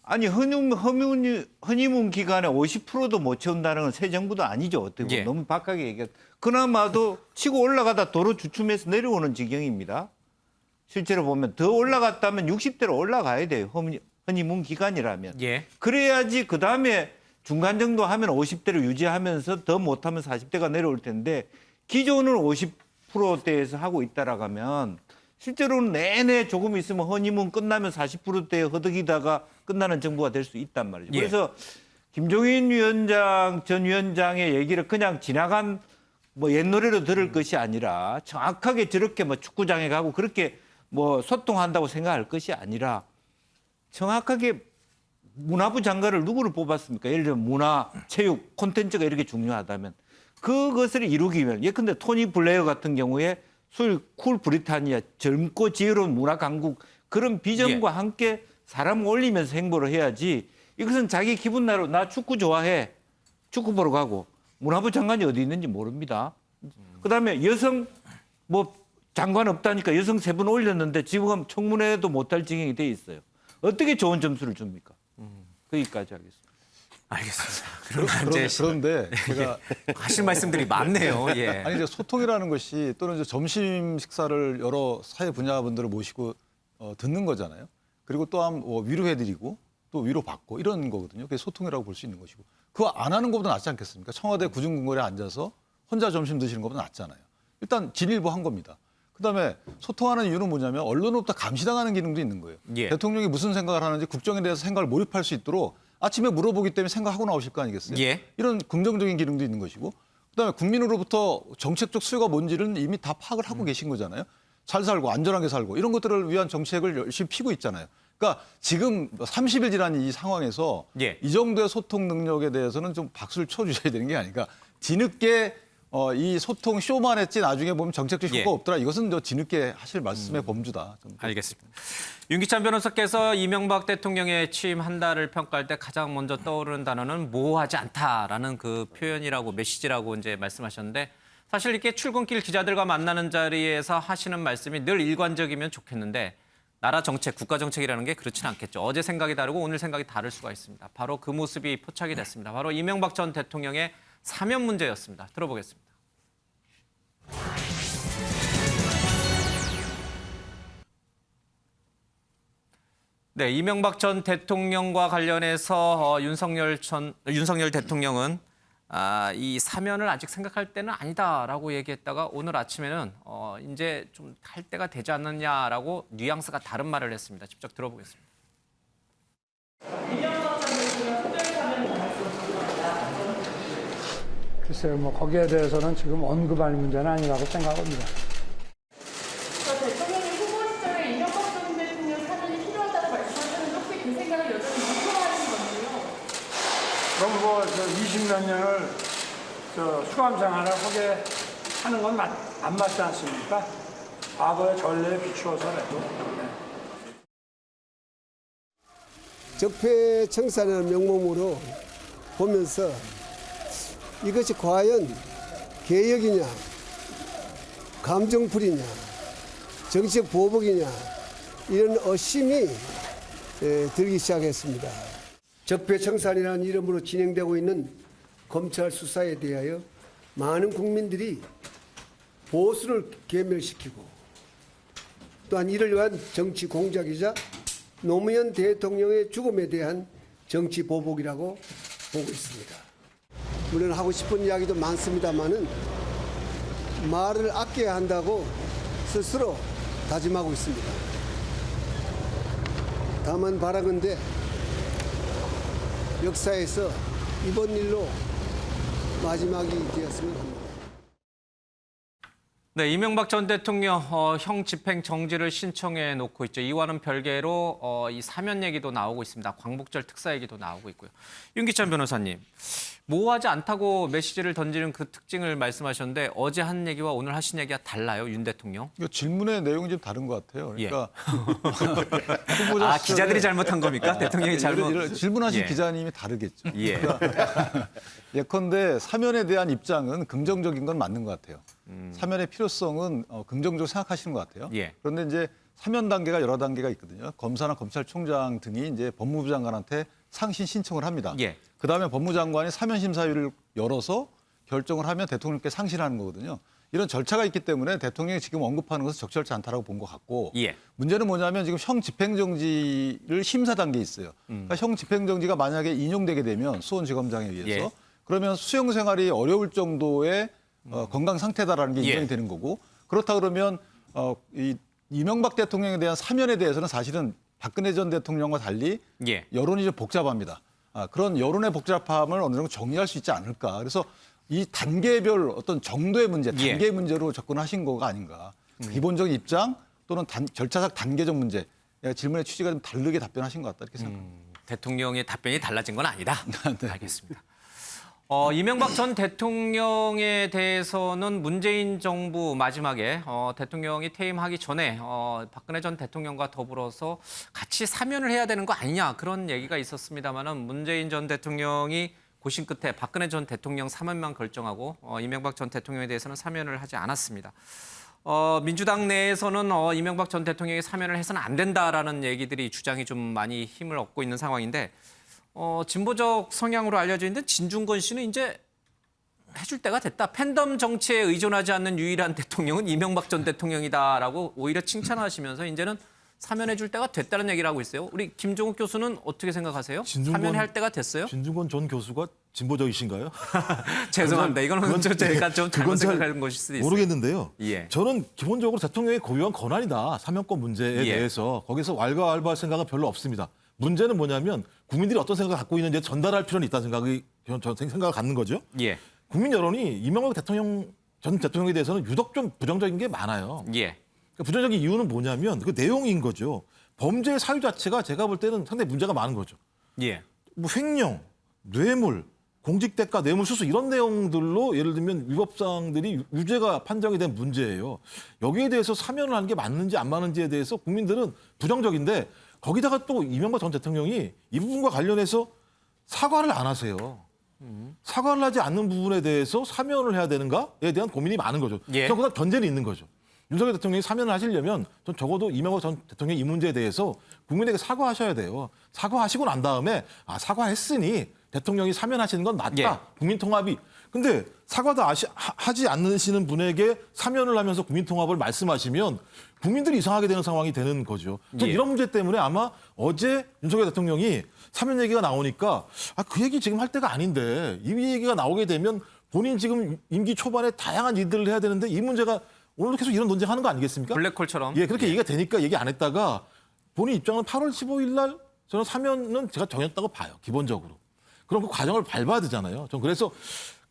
아니 허니문 기간에 50%도 못 채운다는 건 새 정부도 아니죠. 어떻게 보면 예. 너무 박하게 얘기해. 그나마도 치고 올라가다 도로 주춤해서 내려오는 지경입니다. 실제로 보면 더 올라갔다면 60대로 올라가야 돼요. 허니문 기간이라면. 예. 그래야지 그다음에 중간 정도 하면 50대를 유지하면서 더 못하면 40대가 내려올 텐데 기존은 50%대에서 하고 있다라고 하면 실제로는 내내 조금 있으면 허니문 끝나면 40%대에 허덕이다가 끝나는 정부가 될 수 있단 말이죠. 예. 그래서 김종인 위원장, 전 위원장의 얘기를 그냥 지나간 뭐 옛 노래로 들을 것이 아니라 정확하게 저렇게 뭐 축구장에 가고 그렇게 뭐 소통한다고 생각할 것이 아니라 정확하게 문화부 장관을 누구를 뽑았습니까? 예를 들면 문화, 체육, 콘텐츠가 이렇게 중요하다면 그것을 이루기 위해 예컨대 토니 블레어 같은 경우에 쿨 브리타니아 젊고 지혜로운 문화 강국 그런 비전과 예. 함께 사람 올리면서 행보를 해야지 이것은 자기 기분 나로 나 축구 좋아해 축구 보러 가고 문화부 장관이 어디 있는지 모릅니다. 그다음에 여성 뭐 장관 없다니까 여성 3분 올렸는데 지금 청문회도 못할 지경이 돼 있어요. 어떻게 좋은 점수를 줍니까? 거기까지 하겠습니다. 알겠습니다. 그런데 제가 하실 말씀들이 많네요. 예. 아니 이제 소통이라는 것이 또는 이제 점심 식사를 여러 사회 분야분들을 모시고 듣는 거잖아요. 그리고 또한 위로해드리고 또 위로받고 이런 거거든요. 그게 소통이라고 볼 수 있는 것이고 그거 안 하는 것보다 낫지 않겠습니까? 청와대 구중궁궐에 앉아서 혼자 점심 드시는 것보다 낫잖아요. 일단 진일보 한 겁니다. 그다음에 소통하는 이유는 뭐냐면 언론으로부터 감시당하는 기능도 있는 거예요. 예. 대통령이 무슨 생각을 하는지 국정에 대해서 생각을 몰입할 수 있도록 아침에 물어보기 때문에 생각하고 나오실 거 아니겠어요? 예. 이런 긍정적인 기능도 있는 것이고 그다음에 국민으로부터 정책적 수요가 뭔지는 이미 다 파악을 하고 계신 거잖아요. 잘 살고 안전하게 살고 이런 것들을 위한 정책을 열심히 피고 있잖아요. 그러니까 지금 30일 지난 이 상황에서 예. 이 정도의 소통 능력에 대해서는 좀 박수를 쳐주셔야 되는 게 아닌가. 뒤늦게 이 소통 쇼만 했지 나중에 보면 정책적 효과가 예. 없더라. 이것은 저 뒤늦게 하실 말씀의 범주다. 알겠습니다. 윤기찬 변호사께서 이명박 대통령의 취임 한 달을 평가할 때 가장 먼저 떠오르는 단어는 모호하지 않다라는 그 표현이라고 메시지라고 이제 말씀하셨는데 사실 이렇게 출근길 기자들과 만나는 자리에서 하시는 말씀이 늘 일관적이면 좋겠는데 나라 정책, 국가 정책이라는 게 그렇지는 않겠죠. 어제 생각이 다르고 오늘 생각이 다를 수가 있습니다. 바로 그 모습이 포착이 됐습니다. 바로 이명박 전 대통령의 사면 문제였습니다. 들어보겠습니다. 네, 이명박 전 대통령과 관련해서 윤석열 대통령은 이 사면을 아직 생각할 때는 아니다라고 얘기했다가 오늘 아침에는 이제 좀 할 때가 되지 않느냐라고 뉘앙스가 다른 말을 했습니다. 직접 들어보겠습니다. 글쎄요, 뭐 거기에 대해서는 지금 언급할 문제는 아니라고 생각합니다. 대통령이 후보 시절에 이명박 전 대통령 사면이 필요하다고 말씀하셨는데 혹시 그 생각을 여전히 유효하신 건지요? 그럼 뭐 20몇 년을 수감 생활을 하게 하는 건 안 맞지 않습니까? 과거의 전례에 비추어서라도. 적폐청산이라는 명목으로 보면서 이것이 과연 개혁이냐, 감정풀이냐, 정치적 보복이냐 이런 의심이 들기 시작했습니다. 적폐청산이라는 이름으로 진행되고 있는 검찰 수사에 대하여 많은 국민들이 보수를 괴멸시키고 또한 이를 위한 정치 공작이자 노무현 대통령의 죽음에 대한 정치 보복이라고 보고 있습니다. 물론 하고 싶은 이야기도 많습니다만은 말을 아껴야 한다고 스스로 다짐하고 있습니다. 다만 바라건대 역사에서 이번 일로 마지막이 되었으면 합니다. 네, 이명박 전 대통령 형 집행 정지를 신청해 놓고 있죠. 이와는 별개로 이 사면 얘기도 나오고 있습니다. 광복절 특사 얘기도 나오고 있고요. 윤기찬 변호사님, 모호하지 않다고 메시지를 던지는 그 특징을 말씀하셨는데 어제 한 얘기와 오늘 하신 얘기가 달라요, 윤 대통령? 이거 질문의 내용이 좀 다른 것 같아요. 그러니까 아, 기자들이 잘못한 겁니까? 대통령이 잘못. 질문하신 예. 기자님이 다르겠죠. 예. 그러니까 예컨대 사면에 대한 입장은 긍정적인 건 맞는 것 같아요. 사면의 필요성은 긍정적으로 생각하시는 것 같아요. 예. 그런데 이제 사면 단계가 여러 단계가 있거든요. 검사나 검찰총장 등이 이제 법무부 장관한테 상신 신청을 합니다. 예. 그다음에 법무장관이 사면 심사위를 열어서 결정을 하면 대통령께 상신하는 거거든요. 이런 절차가 있기 때문에 대통령이 지금 언급하는 것은 적절치 않다라고 본 것 같고 예. 문제는 뭐냐면 지금 형 집행정지를 심사 단계에 있어요. 그러니까 형 집행정지가 만약에 인용되게 되면 수원지검장에 의해서 예. 그러면 수용 생활이 어려울 정도의 건강 상태다라는 게 인정이 예. 되는 거고 그렇다 그러면 이 이명박 대통령에 대한 사면에 대해서는 사실은 박근혜 전 대통령과 달리 예. 여론이 좀 복잡합니다. 그런 여론의 복잡함을 어느 정도 정리할 수 있지 않을까. 그래서 이 단계별 어떤 정도의 문제, 단계 문제로 접근하신 거가 아닌가. 기본적인 입장 또는 절차적 단계적 문제. 질문의 취지가 좀 다르게 답변하신 것 같다 이렇게 생각합니다. 대통령의 답변이 달라진 건 아니다. 네. 알겠습니다. 이명박 전 대통령에 대해서는 문재인 정부 마지막에 대통령이 퇴임하기 전에 박근혜 전 대통령과 더불어서 같이 사면을 해야 되는 거 아니냐 그런 얘기가 있었습니다만은 문재인 전 대통령이 고심 끝에 박근혜 전 대통령 사면만 결정하고 이명박 전 대통령에 대해서는 사면을 하지 않았습니다. 민주당 내에서는 이명박 전 대통령이 사면을 해서는 안 된다라는 얘기들이 주장이 좀 많이 힘을 얻고 있는 상황인데 진보적 성향으로 알려져 있는 진중권 씨는 이제 해줄 때가 됐다. 팬덤 정치에 의존하지 않는 유일한 대통령은 이명박 전 대통령이다라고 오히려 칭찬하시면서 이제는 사면해줄 때가 됐다는 얘기를 하고 있어요. 우리 김종욱 교수는 어떻게 생각하세요? 사면할 때가 됐어요? 진중권 전 교수가 진보적이신가요? 죄송합니다. 이거는 제가 좀 잘못 생각하는 것일 수도 있어요. 모르겠는데요. 예. 저는 기본적으로 대통령의 고유한 권한이다. 사면권 문제에 예. 대해서 거기서 왈가왈부할 생각은 별로 없습니다. 문제는 뭐냐면 국민들이 어떤 생각을 갖고 있는지 전달할 필요는 있다는 생각을 갖는 거죠. 예. 국민 여론이 이명박 전 대통령에 대해서는 유독 좀 부정적인 게 많아요. 예. 그러니까 부정적인 이유는 뭐냐면 그 내용인 거죠. 범죄의 사유 자체가 제가 볼 때는 상당히 문제가 많은 거죠. 예. 뭐 횡령, 뇌물, 공직대가, 뇌물수수 이런 내용들로 예를 들면 위법사항들이 유죄가 판정이 된 문제예요. 여기에 대해서 사면을 하는 게 맞는지 안 맞는지에 대해서 국민들은 부정적인데 거기다가 또 이명박 전 대통령이 이 부분과 관련해서 사과를 안 하세요. 사과를 하지 않는 부분에 대해서 사면을 해야 되는가에 대한 고민이 많은 거죠. 예. 저는 그다음 전제는 있는 거죠. 윤석열 대통령이 사면을 하시려면 전 적어도 이명박 전 대통령이 이 문제에 대해서 국민에게 사과하셔야 돼요. 사과하시고 난 다음에 사과했으니 대통령이 사면하시는 건 맞다. 예. 국민 통합이. 근데 사과도 하지 않으시는 분에게 사면을 하면서 국민 통합을 말씀하시면 국민들이 이상하게 되는 상황이 되는 거죠. 예. 이런 문제 때문에 아마 어제 윤석열 대통령이 사면 얘기가 나오니까 그 얘기 지금 할 때가 아닌데 이 얘기가 나오게 되면 본인 지금 임기 초반에 다양한 일들을 해야 되는데 이 문제가 오늘도 계속 이런 논쟁하는 거 아니겠습니까? 블랙홀처럼. 예, 그렇게 얘기가 되니까 얘기 안 했다가 본인 입장은 8월 15일 날 저는 사면은 제가 정했다고 봐요. 기본적으로. 그럼 그 과정을 밟아야 되잖아요. 전 그래서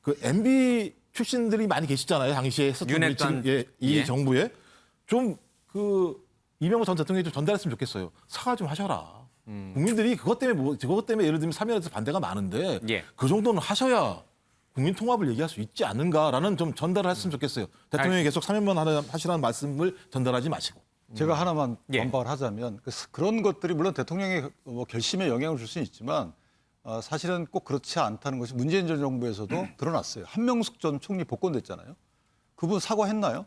그 MB 출신들이 많이 계시잖아요. 당시에 했었던 우리 지금 이 정부에 좀 그 이명박 전 대통령이 좀 전달했으면 좋겠어요. 사과 좀 하셔라. 국민들이 그것 때문에 예를 들면 사면에서 반대가 많은데 그 정도는 하셔야 국민 통합을 얘기할 수 있지 않는가라는 좀 전달을 했으면 좋겠어요. 대통령이 계속 사면만 하시라는 말씀을 전달하지 마시고. 제가 하나만 반박을 하자면 그런 것들이 물론 대통령의 결심에 영향을 줄 수는 있지만 사실은 꼭 그렇지 않다는 것이 문재인 전 정부에서도 드러났어요. 한명숙 전 총리 복권됐잖아요. 그분 사과했나요?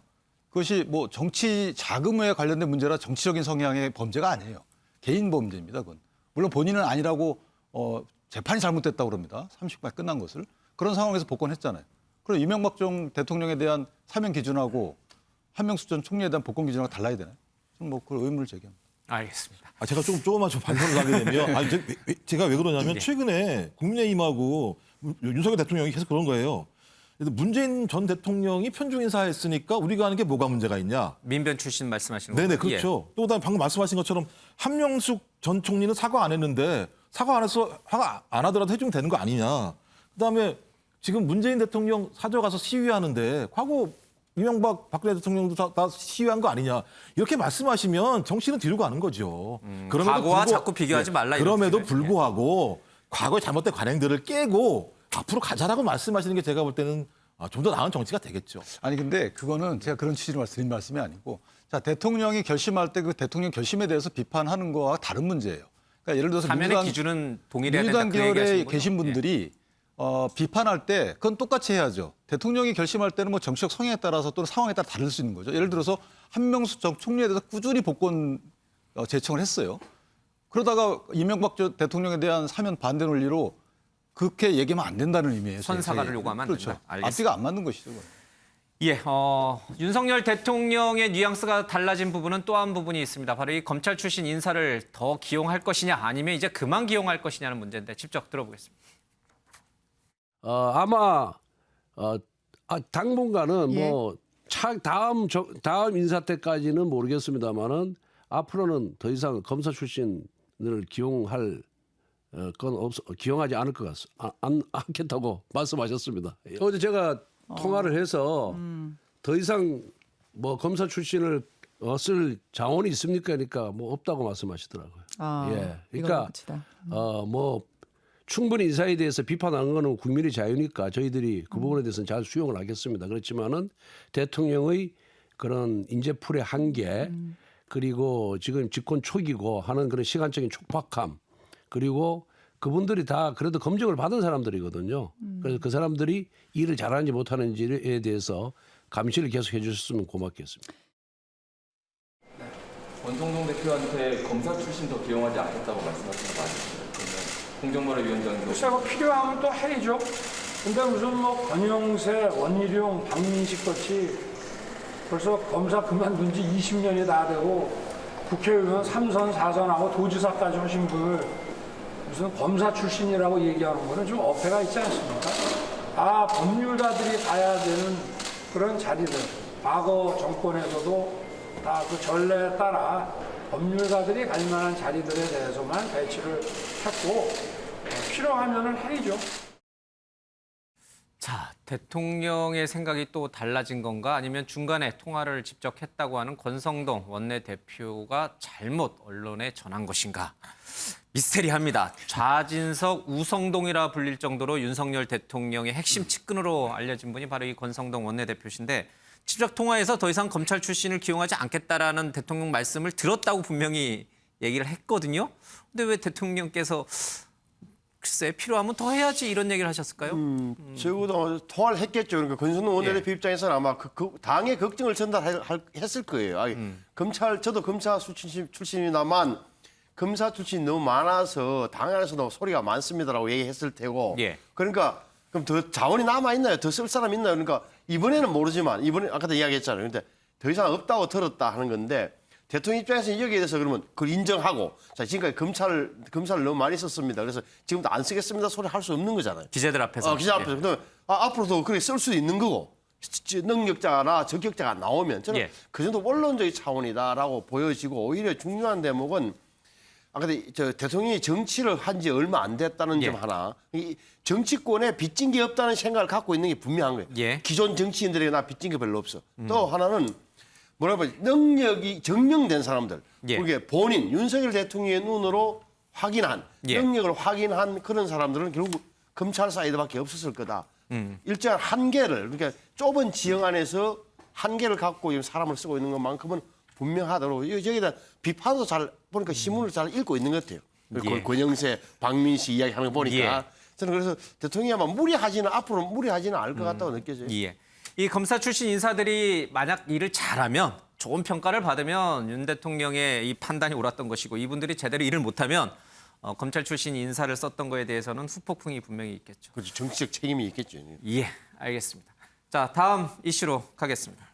그것이 뭐 정치 자금에 관련된 문제라 정치적인 성향의 범죄가 아니에요. 개인 범죄입니다. 그건. 물론 본인은 아니라고 재판이 잘못됐다고 그럽니다. 30일 끝난 것을. 그런 상황에서 복권했잖아요. 그럼 이명박 전 대통령에 대한 사면 기준하고 한명숙 전 총리에 대한 복권 기준하고 달라야 되나요? 저는 뭐 그걸 의문을 제기합니다. 알겠습니다. 제가 조금만 반성을 하게 되면 제가 왜 그러냐면 최근에 국민의힘하고 윤석열 대통령이 계속 그런 거예요. 문재인 전 대통령이 편중 인사했으니까 우리가 하는 게 뭐가 문제가 있냐. 민변 출신 말씀하시는 거예요? 네네, 그렇죠. 또 그다음에 방금 말씀하신 것처럼 한명숙 전 총리는 사과 안 했는데 사과 안 해서 사과 안 하더라도 해주면 되는 거 아니냐. 그다음에 지금 문재인 대통령 사저 가서 시위하는데 과거 이명박 박근혜 대통령도 다 시위한 거 아니냐 이렇게 말씀하시면 정치는 뒤로 가는 거죠. 과거와 자꾸 비교하지 말라. 이런 그럼에도 표현이에요. 불구하고 과거의 잘못된 관행들을 깨고 앞으로 가자라고 말씀하시는 게 제가 볼 때는 좀 더 나은 정치가 되겠죠. 아니 근데 그거는 제가 그런 취지로 드린 말씀이 아니고 자 대통령이 결심할 때 그 대통령 결심에 대해서 비판하는 거와 다른 문제예요. 그러니까 예를 들어서 사면의 기준은 동일해야 된다. 민주당 그 얘기하시는 계열에 거죠? 계신 분들이 비판할 때 그건 똑같이 해야죠. 대통령이 결심할 때는 뭐 정치적 성향에 따라서 또는 상황에 따라 다를 수 있는 거죠. 예를 들어서 한명숙 전 총리에 대해서 꾸준히 복권 제청을 했어요. 그러다가 이명박 대통령에 대한 사면 반대 논리로 그렇게 얘기하면 안 된다는 의미예요. 선사과를 요구하면 안 그렇죠. 된다. 알겠습니다. 앞뒤가 안 맞는 것이죠. 그건. 예, 윤석열 대통령의 뉘앙스가 달라진 부분은 또 한 부분이 있습니다. 바로 이 검찰 출신 인사를 더 기용할 것이냐 아니면 이제 그만 기용할 것이냐는 문제인데 직접 들어보겠습니다. 아마 당분간은 예. 뭐 다음 인사 때까지는 모르겠습니다만은 앞으로는 더 이상 검사 출신을 기용할 기용하지 않을 것 않겠다고 말씀하셨습니다. 어제 제가 통화를 해서 더 이상 뭐 검사 출신을 쓸 자원이 있습니까? 그러니까 뭐 없다고 말씀하시더라고요. 예, 그러니까 뭐 충분히 인사에 대해서 비판하는 거는 국민의 자유니까 저희들이 그 부분에 대해서는 잘 수용을 하겠습니다. 그렇지만은 대통령의 그런 인재풀의 한계 그리고 지금 집권 초기고 하는 그런 시간적인 촉박함 그리고 그분들이 다 그래도 검증을 받은 사람들이거든요. 그래서 그 사람들이 일을 잘하는지 못하는지에 대해서 감시를 계속 해주셨으면 고맙겠습니다. 권성동 대표한테 검사 출신 더 기용하지 않겠다고 말씀하신 거 맞으세요? 그러면 홍정마루 위원장도 글쎄요, 필요하면 또 해야죠. 근데 무슨 뭐 권영세, 원희룡, 박민식 같이 벌써 검사 그만둔 지 20년이 다 되고 국회의원 3선, 4선하고 도지사까지 하신 분을 무슨 검사 출신이라고 얘기하는 거는 좀 어폐가 있지 않습니까? 법률가들이 가야 되는 그런 자리들, 과거 정권에서도 다 그 전례에 따라 법률가들이 갈 만한 자리들에 대해서만 배치를 했고 필요하면은 해야죠. 자, 대통령의 생각이 또 달라진 건가 아니면 중간에 통화를 직접 했다고 하는 권성동 원내대표가 잘못 언론에 전한 것인가? 미스테리합니다. 좌진석 우성동이라 불릴 정도로 윤석열 대통령의 핵심 측근으로 알려진 분이 바로 이 권성동 원내대표신데 직접 통화에서 더 이상 검찰 출신을 기용하지 않겠다라는 대통령 말씀을 들었다고 분명히 얘기를 했거든요. 근데 왜 대통령께서 글쎄 필요하면 더 해야지 이런 얘기를 하셨을까요? 적어도 통화를 했겠죠. 그러니까 권성동 원내대표 입장에서는 아마 그 당의 걱정을 전달했을 거예요. 검찰 저도 검사 출신이나만 검사 출신이 너무 많아서 당 안에서도 소리가 많습니다라고 얘기했을 테고. 그러니까 그럼 더 자원이 남아 있나요? 더 쓸 사람 있나요? 그러니까 이번에는 모르지만 이번에 아까도 이야기했잖아요. 근데 더 이상 없다고 들었다 하는 건데 대통령 입장에서는 여기에 대해서 그러면 그걸 인정하고 자 지금까지 검사를 너무 많이 썼습니다. 그래서 지금도 안 쓰겠습니다 소리 할 수 없는 거잖아요. 기자들 앞에서. 기자 앞에서. 그다음에 앞으로도 그렇게 쓸 수 있는 거고 능력자나 적격자가 나오면 저는 그 정도 원론적인 차원이다라고 보여지고 오히려 중요한 대목은 아까 대통령이 정치를 한 지 얼마 안 됐다는 점 하나. 이 정치권에 빚진 게 없다는 생각을 갖고 있는 게 분명한 거예요. 기존 정치인들에게 나 빚진 게 별로 없어. 또 하나는 뭐라고 하지? 능력이 증명된 사람들. 그게 본인 윤석열 대통령의 눈으로 확인한 능력을 확인한 그런 사람들은 결국 검찰 사이드밖에 없었을 거다. 일정한 한계를 그러니까 좁은 지형 안에서 한계를 갖고 지금 사람을 쓰고 있는 것만큼은 분명하도록 여기에 대한 비판도 잘 보니까 신문을 잘 읽고 있는 것 같아요. 권영세, 박민식 이야기하는 거 보니까 저는 그래서 대통령이 아마 앞으로 무리하지는 않을 것 같다고 느껴져요. 이 검사 출신 인사들이 만약 일을 잘하면 좋은 평가를 받으면 윤 대통령의 이 판단이 옳았던 것이고 이분들이 제대로 일을 못하면 검찰 출신 인사를 썼던 거에 대해서는 후폭풍이 분명히 있겠죠. 그렇죠. 정치적 책임이 있겠죠. 예, 알겠습니다. 자, 다음 이슈로 가겠습니다.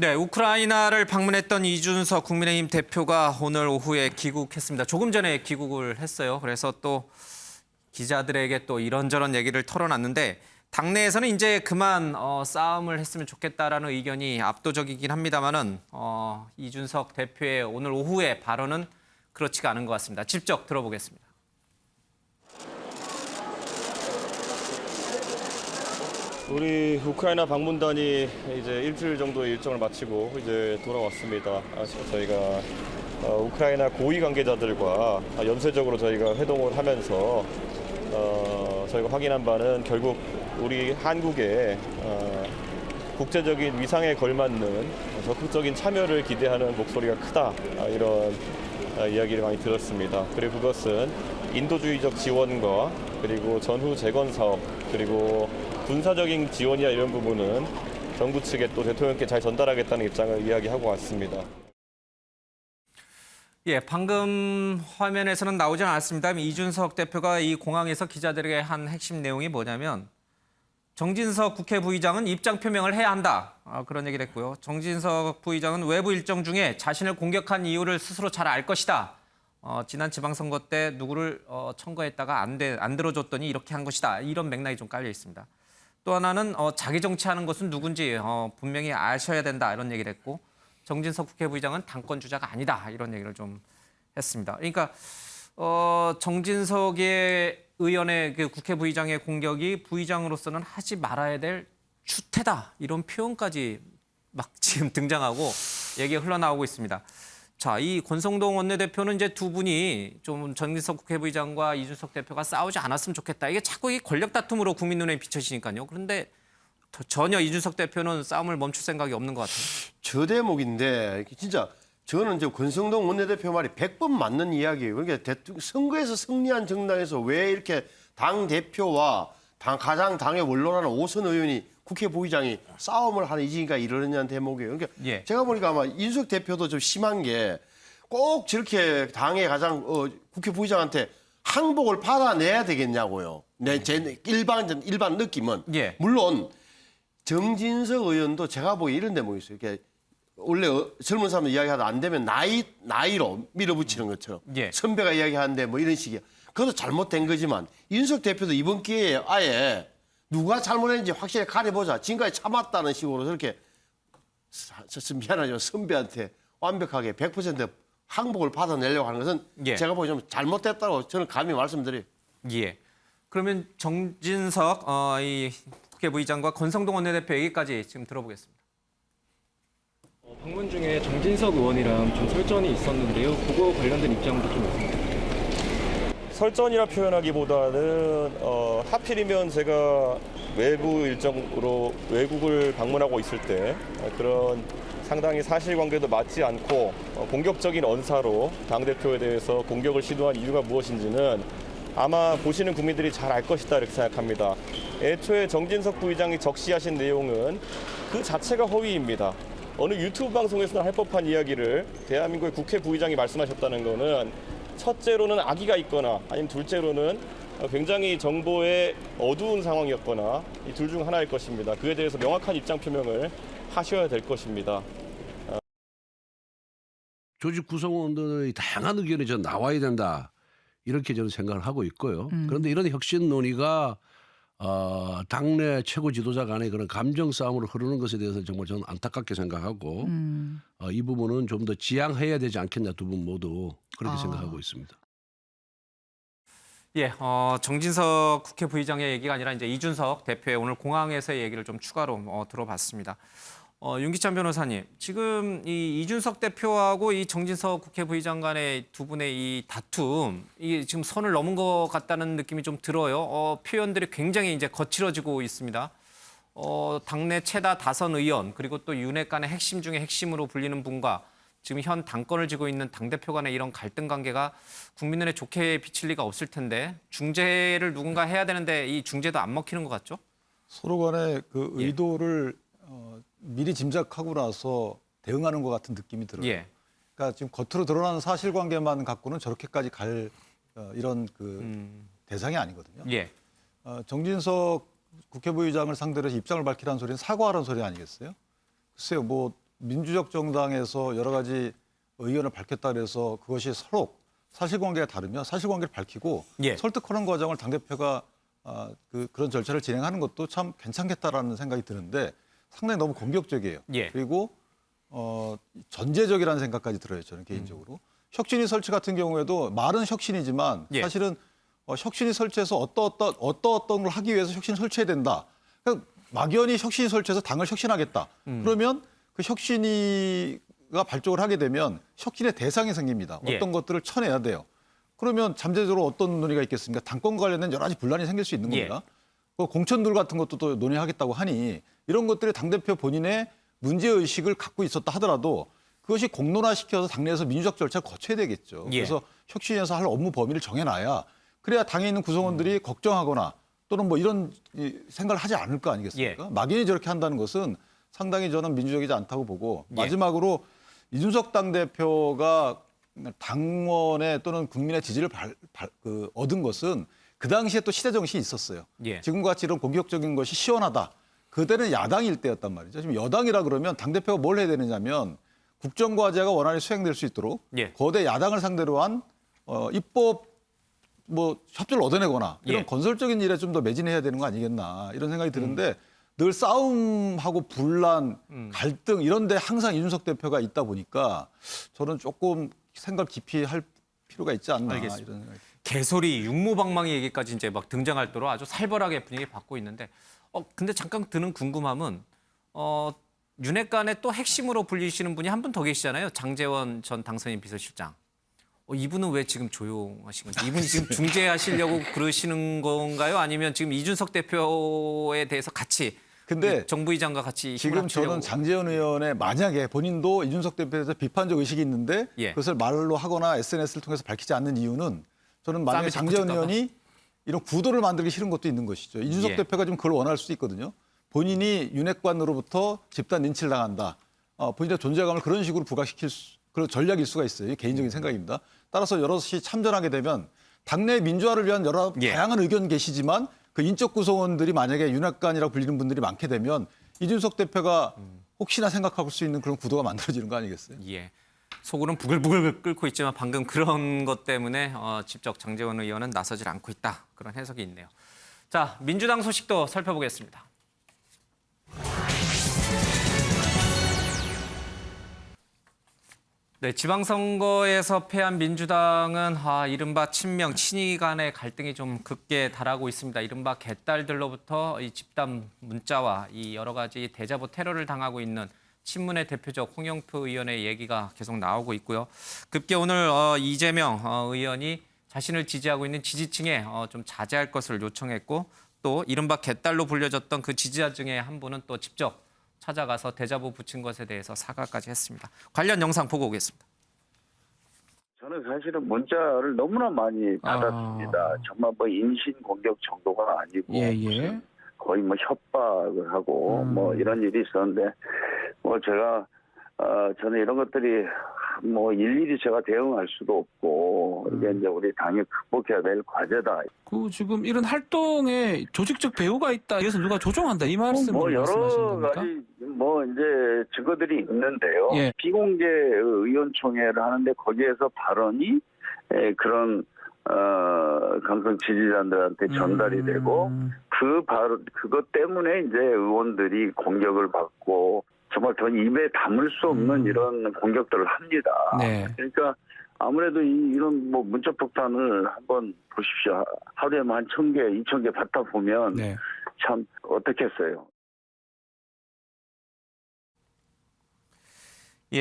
네, 우크라이나를 방문했던 이준석 국민의힘 대표가 오늘 오후에 귀국했습니다. 조금 전에 귀국을 했어요. 그래서 또 기자들에게 또 이런저런 얘기를 털어놨는데 당내에서는 이제 그만 싸움을 했으면 좋겠다라는 의견이 압도적이긴 합니다만은 이준석 대표의 오늘 오후의 발언은 그렇지가 않은 것 같습니다. 직접 들어보겠습니다. 우리 우크라이나 방문단이 이제 일주일 정도의 일정을 마치고 이제 돌아왔습니다. 저희가 우크라이나 고위 관계자들과 연쇄적으로 저희가 회동을 하면서 저희가 확인한 바는 결국 우리 한국의 국제적인 위상에 걸맞는 적극적인 참여를 기대하는 목소리가 크다, 이런 이야기를 많이 들었습니다. 그리고 그것은 인도주의적 지원과 그리고 전후 재건 사업, 그리고 군사적인 지원이나 이런 부분은 정부 측에 또 대통령께 잘 전달하겠다는 입장을 이야기하고 왔습니다. 예, 방금 화면에서는 나오지 않았습니다. 이준석 대표가 이 공항에서 기자들에게 한 핵심 내용이 뭐냐면 정진석 국회 부의장은 입장 표명을 해야 한다. 그런 얘기를 했고요. 정진석 부의장은 외부 일정 중에 자신을 공격한 이유를 스스로 잘 알 것이다. 지난 지방선거 때 누구를 청구했다가 안 들어줬더니 이렇게 한 것이다. 이런 맥락이 좀 깔려 있습니다. 또 하나는 자기 정치하는 것은 누군지 분명히 아셔야 된다. 이런 얘기를 했고 정진석 국회 부의장은 당권 주자가 아니다. 이런 얘기를 좀 했습니다. 그러니까 정진석의 의원의 그 국회 부의장의 공격이 부의장으로서는 하지 말아야 될 추태다. 이런 표현까지 막 지금 등장하고 얘기가 흘러나오고 있습니다. 자, 이 권성동 원내대표는 이제 두 분이 좀 정진석 국회 부의장과 이준석 대표가 싸우지 않았으면 좋겠다. 이게 자꾸 이 권력 다툼으로 국민 눈에 비춰지니까요. 그런데 전혀 이준석 대표는 싸움을 멈출 생각이 없는 것 같아요. 저 대목인데 진짜 저는 이제 권성동 원내대표 말이 100번 맞는 이야기예요. 그러니까 선거에서 승리한 정당에서 왜 이렇게 당 대표와 가장 당의 원로라는 오선 의원이 국회 부의장이 싸움을 하는 이지가 이러느냐는 대목이에요. 그러니까 제가 보니까 아마 이준석 대표도 좀 심한 게 꼭 저렇게 당의 가장 국회 부의장한테 항복을 받아내야 되겠냐고요. 제 일반 느낌은 물론 정진석 의원도 제가 보기에 이런 대목이 있어요. 이렇게 원래 젊은 사람들 이야기하다 안 되면 나이로 밀어붙이는 것처럼 선배가 이야기하는데 뭐 이런 식이야. 그것도 잘못된 거지만 이준석 대표도 이번 기회에 아예 누가 잘못했는지 확실히 가려보자. 지금까지 참았다는 식으로 저렇게 미안하지만 선배한테 완벽하게 100% 항복을 받아내려고 하는 것은 제가 보기에 좀 잘못됐다고 저는 감히 말씀드려요. 예. 그러면 정진석 이 국회 부의장과 권성동 원내대표 얘기까지 지금 들어보겠습니다. 방문 중에 정진석 의원이랑 좀 설전이 있었는데요. 그거 관련된 입장도 좀 있습니다. 설전이라 표현하기보다는 하필이면 제가 외부 일정으로 외국을 방문하고 있을 때 그런 상당히 사실관계도 맞지 않고 공격적인 언사로 당대표에 대해서 공격을 시도한 이유가 무엇인지는 아마 보시는 국민들이 잘 알 것이다 이렇게 생각합니다. 애초에 정진석 부의장이 적시하신 내용은 그 자체가 허위입니다. 어느 유튜브 방송에서는 할 법한 이야기를 대한민국의 국회 부의장이 말씀하셨다는 거는 첫째로는 악의가 있거나 아니면 둘째로는 굉장히 정보의 어두운 상황이었거나 이 둘 중 하나일 것입니다. 그에 대해서 명확한 입장 표명을 하셔야 될 것입니다. 조직 구성원들의 다양한 의견이 전 나와야 된다. 이렇게 저는 생각을 하고 있고요. 그런데 이런 혁신 논의가 당내 최고 지도자 간의 그런 감정 싸움으로 흐르는 것에 대해서 정말 저는 안타깝게 생각하고 이 부분은 좀 더 지양해야 되지 않겠냐 두 분 모두 그렇게 생각하고 있습니다. 예, 정진석 국회 부의장의 얘기가 아니라 이제 이준석 대표의 오늘 공항에서의 얘기를 좀 추가로 들어봤습니다. 윤기찬 변호사님, 지금 이 이준석 대표하고 이 정진석 국회 부의장 간의 두 분의 이 다툼, 이게 지금 선을 넘은 것 같다는 느낌이 좀 들어요. 표현들이 굉장히 이제 거칠어지고 있습니다. 당내 최다 다선 의원 그리고 또 윤핵 간의 핵심 중에 핵심으로 불리는 분과 지금 현 당권을 쥐고 있는 당대표 간의 이런 갈등 관계가 국민 눈에 좋게 비칠 리가 없을 텐데 중재를 누군가 해야 되는데 이 중재도 안 먹히는 것 같죠? 서로 간의 그 의도를 미리 짐작하고 나서 대응하는 것 같은 느낌이 들어요. 그러니까 지금 겉으로 드러나는 사실관계만 갖고는 저렇게까지 갈 이런 대상이 아니거든요. 정진석 국회 부의장을 상대로 해서 입장을 밝히라는 소리는 사과하라는 소리 아니겠어요? 글쎄요, 뭐 민주적 정당에서 여러 가지 의견을 밝혔다 그래서 그것이 서로 사실관계가 다르면 사실관계를 밝히고 설득하는 과정을 당대표가 그런 절차를 진행하는 것도 참 괜찮겠다라는 생각이 드는데 상당히 너무 공격적이에요. 그리고 전제적이라는 생각까지 들어요, 저는 개인적으로. 혁신위 설치 같은 경우에도 말은 혁신이지만 사실은 혁신이 설치해서 어떤 걸 하기 위해서 혁신을 설치해야 된다. 그러니까 막연히 혁신이 설치해서 당을 혁신하겠다. 그러면 그 혁신이가 발족을 하게 되면 혁신의 대상이 생깁니다. 예. 어떤 것들을 쳐내야 돼요. 그러면 잠재적으로 어떤 논의가 있겠습니까? 당권과 관련된 여러 가지 분란이 생길 수 있는 겁니다. 그 공천들 같은 것도 또 논의하겠다고 하니 이런 것들이 당대표 본인의 문제의식을 갖고 있었다 하더라도 그것이 공론화시켜서 당내에서 민주적 절차를 거쳐야 되겠죠. 예. 그래서 혁신에서 할 업무 범위를 정해놔야 그래야 당에 있는 구성원들이 걱정하거나 또는 뭐 이런 생각을 하지 않을 거 아니겠습니까? 막연히 저렇게 한다는 것은 상당히 저는 민주적이지 않다고 보고 마지막으로 이준석 당대표가 당원의 또는 국민의 지지를 얻은 것은 그 당시에 또 시대 정신이 있었어요. 지금과 같이 이런 공격적인 것이 시원하다. 그때는 야당일 때였단 말이죠. 지금 여당이라 그러면 당대표가 뭘 해야 되느냐면 국정과제가 원활히 수행될 수 있도록 거대 야당을 상대로 한 입법 뭐 협조를 얻어내거나 이런 건설적인 일에 좀 더 매진해야 되는 거 아니겠나 이런 생각이 드는데 늘 싸움하고 분란, 갈등 이런 데 항상 이준석 대표가 있다 보니까 저는 조금 생각 깊이 할 필요가 있지 않나 알겠습니다. 이런 생각이 개소리, 육모방망이 얘기까지 이제 막 등장할 도록 아주 살벌하게 분위기 받고 있는데 근데 잠깐 드는 궁금함은 윤핵관의 또 핵심으로 불리시는 분이 한 분 더 계시잖아요. 장제원 전 당선인 비서실장. 이분은 왜 지금 조용하신 건지, 이분이 지금 중재하시려고 그러시는 건가요? 아니면 지금 이준석 대표에 대해서 같이 근데 정부의장과 같이 힘을 지금 합치려고. 저는 장제원 의원의 만약에 본인도 이준석 대표에 대해서 비판적 의식이 있는데 그것을 말로 하거나 SNS를 통해서 밝히지 않는 이유는 저는 만약에 장제원 의원이 이런 구도를 만들기 싫은 것도 있는 것이죠. 이준석 대표가 지금 그걸 원할 수도 있거든요. 본인이 윤핵관으로부터 집단 린치를 당한다. 본인의 존재감을 그런 식으로 부각시킬 그런 전략일 수가 있어요. 개인적인 생각입니다. 따라서 여럿이 참전하게 되면 당내 민주화를 위한 여러 다양한 의견 계시지만 그 인적 구성원들이 만약에 윤핵관이라고 불리는 분들이 많게 되면 이준석 대표가 혹시나 생각할 수 있는 그런 구도가 만들어지는 거 아니겠어요? 속으로는 부글부글 끓고 있지만 방금 그런 것 때문에 직접 장제원 의원은 나서질 않고 있다. 그런 해석이 있네요. 자, 민주당 소식도 살펴보겠습니다. 네, 지방선거에서 패한 민주당은 이른바 친명, 친이 간의 갈등이 좀 극계에 달하고 있습니다. 이른바 개딸들로부터 이 집단 문자와 이 여러 가지 대자보 테러를 당하고 있는 친문의 대표적 홍영표 의원의 얘기가 계속 나오고 있고요. 급기 오늘 이재명 의원이 자신을 지지하고 있는 지지층에 좀 자제할 것을 요청했고 또 이른바 개딸로 불려졌던 그 지지자 중에 한 분은 또 직접 찾아가서 대자보 붙인 것에 대해서 사과까지 했습니다. 관련 영상 보고 오겠습니다. 저는 사실은 문자를 너무나 많이 받았습니다. 정말 뭐 인신 공격 정도가 아니고 무슨 거의 뭐 협박을 하고 뭐 이런 일이 있었는데 뭐 제가 저는 이런 것들이 뭐 일일이 제가 대응할 수도 없고 이게 이제 우리 당이 극복해야 될 과제다. 그 지금 이런 활동에 조직적 배후가 있다. 그래서 누가 조종한다 이 말씀을 뭐 말씀하시는 여러 겁니까? 가지 뭐 이제 증거들이 있는데요. 비공개 의원총회를 하는데 거기에서 발언이 그런 강성 지지자들한테 전달이 되고 그것 때문에 이제 의원들이 공격을 받고 정말 더 입에 담을 수 없는 이런 공격들을 합니다. 그러니까 아무래도 이런 뭐 문자 폭탄을 한번 보십시오. 하루에만 한 1,000개, 2,000개 받다 보면 참 어떻겠어요.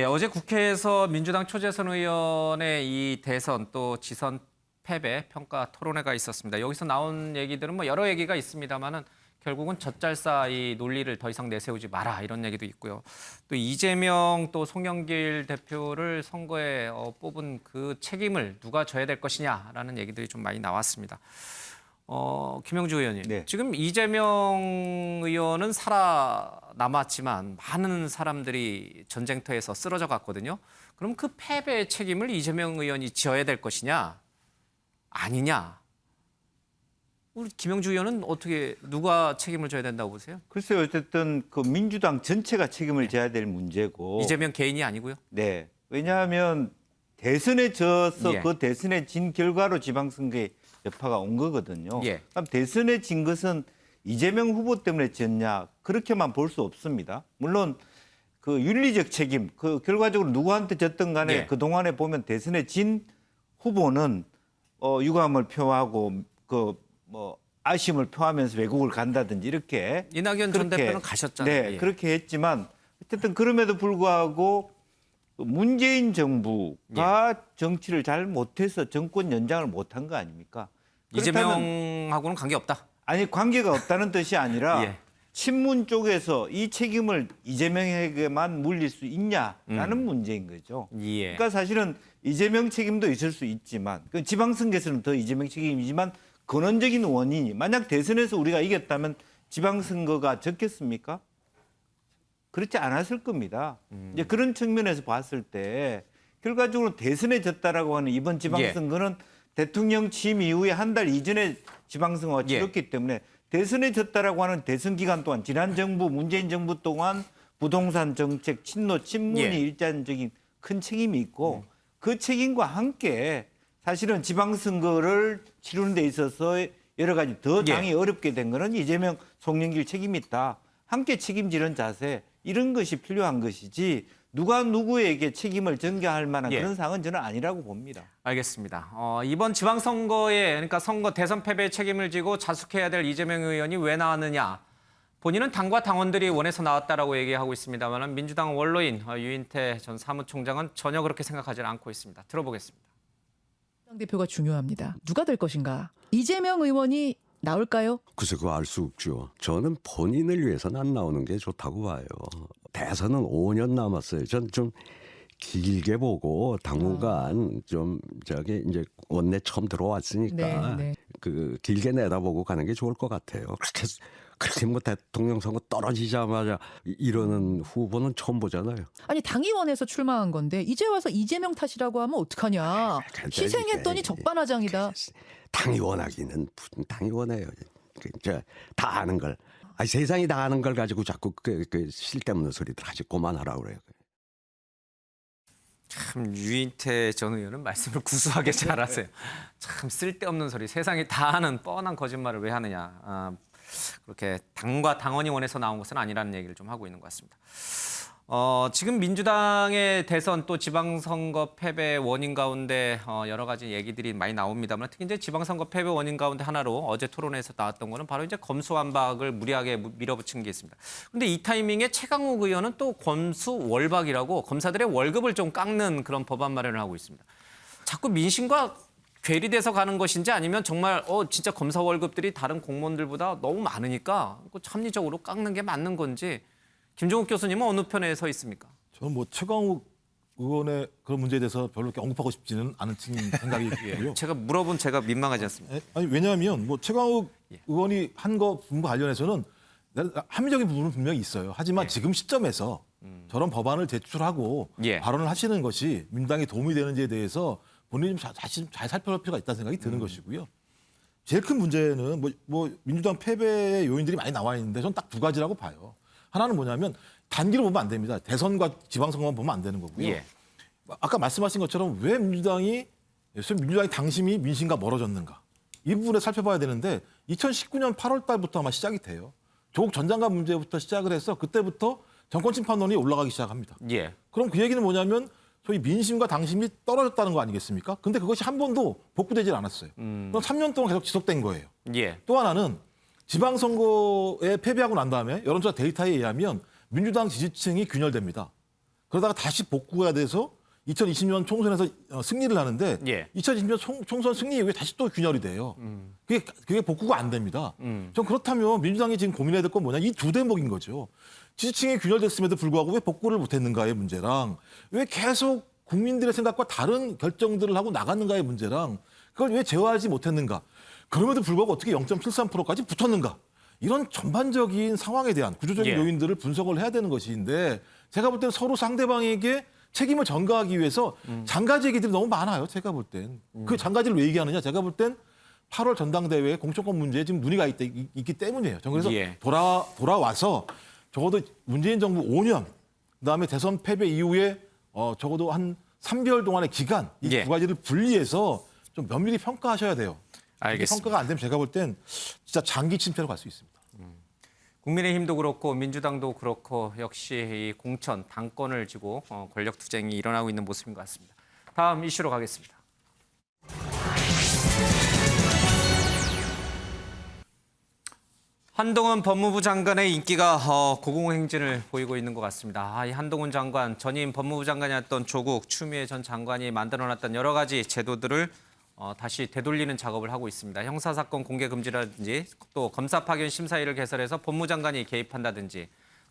어제 국회에서 민주당 초재선 의원의 이 대선 또 지선 패배 평가 토론회가 있었습니다. 여기서 나온 얘기들은 뭐 여러 얘기가 있습니다만은 결국은 젖잘싸 이 논리를 더 이상 내세우지 마라 이런 얘기도 있고요. 또 이재명 또 송영길 대표를 선거에 뽑은 그 책임을 누가 져야 될 것이냐라는 얘기들이 좀 많이 나왔습니다. 김영주 의원님, 지금 이재명 의원은 살아남았지만 많은 사람들이 전쟁터에서 쓰러져 갔거든요. 그럼 그 패배의 책임을 이재명 의원이 져야 될 것이냐 아니냐? 우리 김영주 의원은 어떻게 누가 책임을 져야 된다고 보세요? 글쎄요, 어쨌든 그 민주당 전체가 책임을 져야 될 문제고 이재명 개인이 아니고요. 네, 왜냐하면 대선에 져서 그 대선에 진 결과로 지방선거에 여파가 온 거거든요. 그럼 대선에 진 것은 이재명 후보 때문에 졌냐 그렇게만 볼 수 없습니다. 물론 그 윤리적 책임, 그 결과적으로 누구한테 졌든 간에 그 동안에 보면 대선에 진 후보는 유감을 표하고 그 뭐 아쉬움을 표하면서 외국을 간다든지 이렇게 이낙연 전 대표는 가셨잖아요. 네, 예. 그렇게 했지만 어쨌든 그럼에도 불구하고 문재인 정부가 정치를 잘 못해서 정권 연장을 못한 거 아닙니까? 그렇다면 이재명하고는 관계없다. 아니 관계가 없다는 뜻이 아니라 예. 친문 쪽에서 이 책임을 이재명에게만 물릴 수 있냐라는 문제인 거죠. 예. 그러니까 사실은 이재명 책임도 있을 수 있지만 그 지방선거에서는 더 이재명 책임이지만 근원적인 원인이 만약 대선에서 우리가 이겼다면 지방선거가 적겠습니까? 그렇지 않았을 겁니다. 이제 그런 측면에서 봤을 때 결과적으로 대선에 졌다라고 하는 이번 지방선거는 대통령 취임 이후에 한 달 이전에 지방선거가 치렀기 때문에 대선에 졌다라고 하는 대선 기간 동안 지난 정부 문재인 정부 동안 부동산 정책 친노 친문이 일반적인 큰 책임이 있고 그 책임과 함께 사실은 지방선거를 치르는 데 있어서 여러 가지 더 당이 어렵게 된 거는 이재명 송영길 책임이 있다. 함께 책임지는 자세 이런 것이 필요한 것이지 누가 누구에게 책임을 전가할 만한 그런 상황은 저는 아니라고 봅니다. 알겠습니다. 이번 지방선거에 그러니까 선거 대선 패배의 책임을 지고 자숙해야 될 이재명 의원이 왜 나왔느냐. 본인은 당과 당원들이 원해서 나왔다라고 얘기하고 있습니다만 민주당 원로인 유인태 전 사무총장은 전혀 그렇게 생각하지는 않고 있습니다. 들어보겠습니다. 당대표가 중요합니다. 누가 될 것인가? 이재명 의원이 나올까요? 글쎄 그거 알 수 없죠. 저는 본인을 위해서는 안 나오는 게 좋다고 봐요. 대선은 5년 남았어요. 전 좀 길게 보고 당분간 좀 저기 이제 원내 처음 들어왔으니까 그 길게 내다보고 가는 게 좋을 것 같아요. 그렇게 뭐 대통령 선거 떨어지자마자 이러는 후보는 처음 보잖아요. 아니 당의원에서 출마한 건데 이제 와서 이재명 탓이라고 하면 어떡하냐. 희생했더니 적반하장이다. 당의원하기는 무슨 당의원해요. 다 아는 걸. 아니, 세상이 다 아는 걸 가지고 자꾸 그 쓸데없는 소리들 하지 그만하라고 그래요. 참 유인태 전 의원은 말씀을 구수하게 잘하세요. 참 쓸데없는 소리. 세상이 다 아는 뻔한 거짓말을 왜 하느냐. 그렇게 당과 당원이 원해서 나온 것은 아니라는 얘기를 좀 하고 있는 것 같습니다. 지금 민주당의 대선 또 지방선거 패배 원인 가운데 여러 가지 얘기들이 많이 나옵니다만 특히 이제 지방선거 패배 원인 가운데 하나로 어제 토론회에서 나왔던 거는 바로 이제 검수완박을 무리하게 밀어붙인 게 있습니다. 그런데 이 타이밍에 최강욱 의원은 또 검수월박이라고 검사들의 월급을 좀 깎는 그런 법안 마련을 하고 있습니다. 자꾸 민심과 괴리돼서 가는 것인지 아니면 정말 진짜 검사 월급들이 다른 공무원들보다 너무 많으니까 합리적으로 깎는 게 맞는 건지 김종욱 교수님은 어느 편에 서 있습니까? 저는 뭐 최강욱 의원의 그런 문제에 대해서 별로 이렇게 언급하고 싶지는 않은 생각이 들고요. 제가 물어본 제가 민망하지 않습니다. 아니 왜냐하면 뭐 최강욱 의원이 한 거 부분과 관련해서는 합리적인 부분은 분명히 있어요. 하지만 지금 시점에서 저런 법안을 제출하고 발언을 하시는 것이 민주당에 도움이 되는지에 대해서 본인이 좀 잘 살펴볼 필요가 있다는 생각이 드는 것이고요. 제일 큰 문제는 뭐 민주당 패배의 요인들이 많이 나와 있는데 저는 딱 두 가지라고 봐요. 하나는 뭐냐면 단기로 보면 안 됩니다. 대선과 지방선거만 보면 안 되는 거고요. 아까 말씀하신 것처럼 왜 민주당이 당심이 민심과 멀어졌는가. 이 부분을 살펴봐야 되는데 2019년 8월 달부터 아마 시작이 돼요. 조국 전 장관 문제부터 시작을 해서 그때부터 정권 침판론이 올라가기 시작합니다. 그럼 그 얘기는 뭐냐면 소위 민심과 당심이 떨어졌다는 거 아니겠습니까? 근데 그것이 한 번도 복구되질 않았어요. 그럼 3년 동안 계속 지속된 거예요. 또 하나는 지방선거에 패배하고 난 다음에 여론조사 데이터에 의하면 민주당 지지층이 균열됩니다. 그러다가 다시 복구가 돼서 2020년 총선에서 승리를 하는데 2020년 총선 승리 이후에 다시 또 균열이 돼요. 그게 복구가 안 됩니다. 전 그렇다면 민주당이 지금 고민해야 될 건 뭐냐. 이 두 대목인 거죠. 지지층이 균열됐음에도 불구하고 왜 복구를 못했는가의 문제랑 왜 계속 국민들의 생각과 다른 결정들을 하고 나갔는가의 문제랑 그걸 왜 제어하지 못했는가. 그럼에도 불구하고 어떻게 0.73%까지 붙었는가. 이런 전반적인 상황에 대한 구조적인 요인들을 분석을 해야 되는 것인데 제가 볼 때는 서로 상대방에게 책임을 전가하기 위해서 장가지 얘기들이 너무 많아요. 제가 볼 땐. 그 장가지를 왜 얘기하느냐. 제가 볼 땐 8월 전당대회 공천권 문제에 지금 논의가 있기 때문이에요. 저는 그래서 돌아와서 적어도 문재인 정부 5년, 그다음에 대선 패배 이후에 적어도 한 3개월 동안의 기간 이 두 가지를 분리해서 좀 면밀히 평가하셔야 돼요. 알겠습니다. 평가가 안 되면 제가 볼 땐 진짜 장기 침체로 갈 수 있습니다. 국민의힘도 그렇고 민주당도 그렇고 역시 이 공천, 당권을 쥐고 권력 투쟁이 일어나고 있는 모습인 것 같습니다. 다음 이슈로 가겠습니다. 한동훈 법무부 장관의 인기가 고공행진을 보이고 있는 것 같습니다. 이 한동훈 장관, 전임 법무부 장관이었던 조국, 추미애 전 장관이 만들어놨던 여러 가지 제도들을 다시 되돌리는 작업을 하고 있습니다. 형사사건 공개 금지라든지 또 검사 파견 심사위를 개설해서 법무장관이 개입한다든지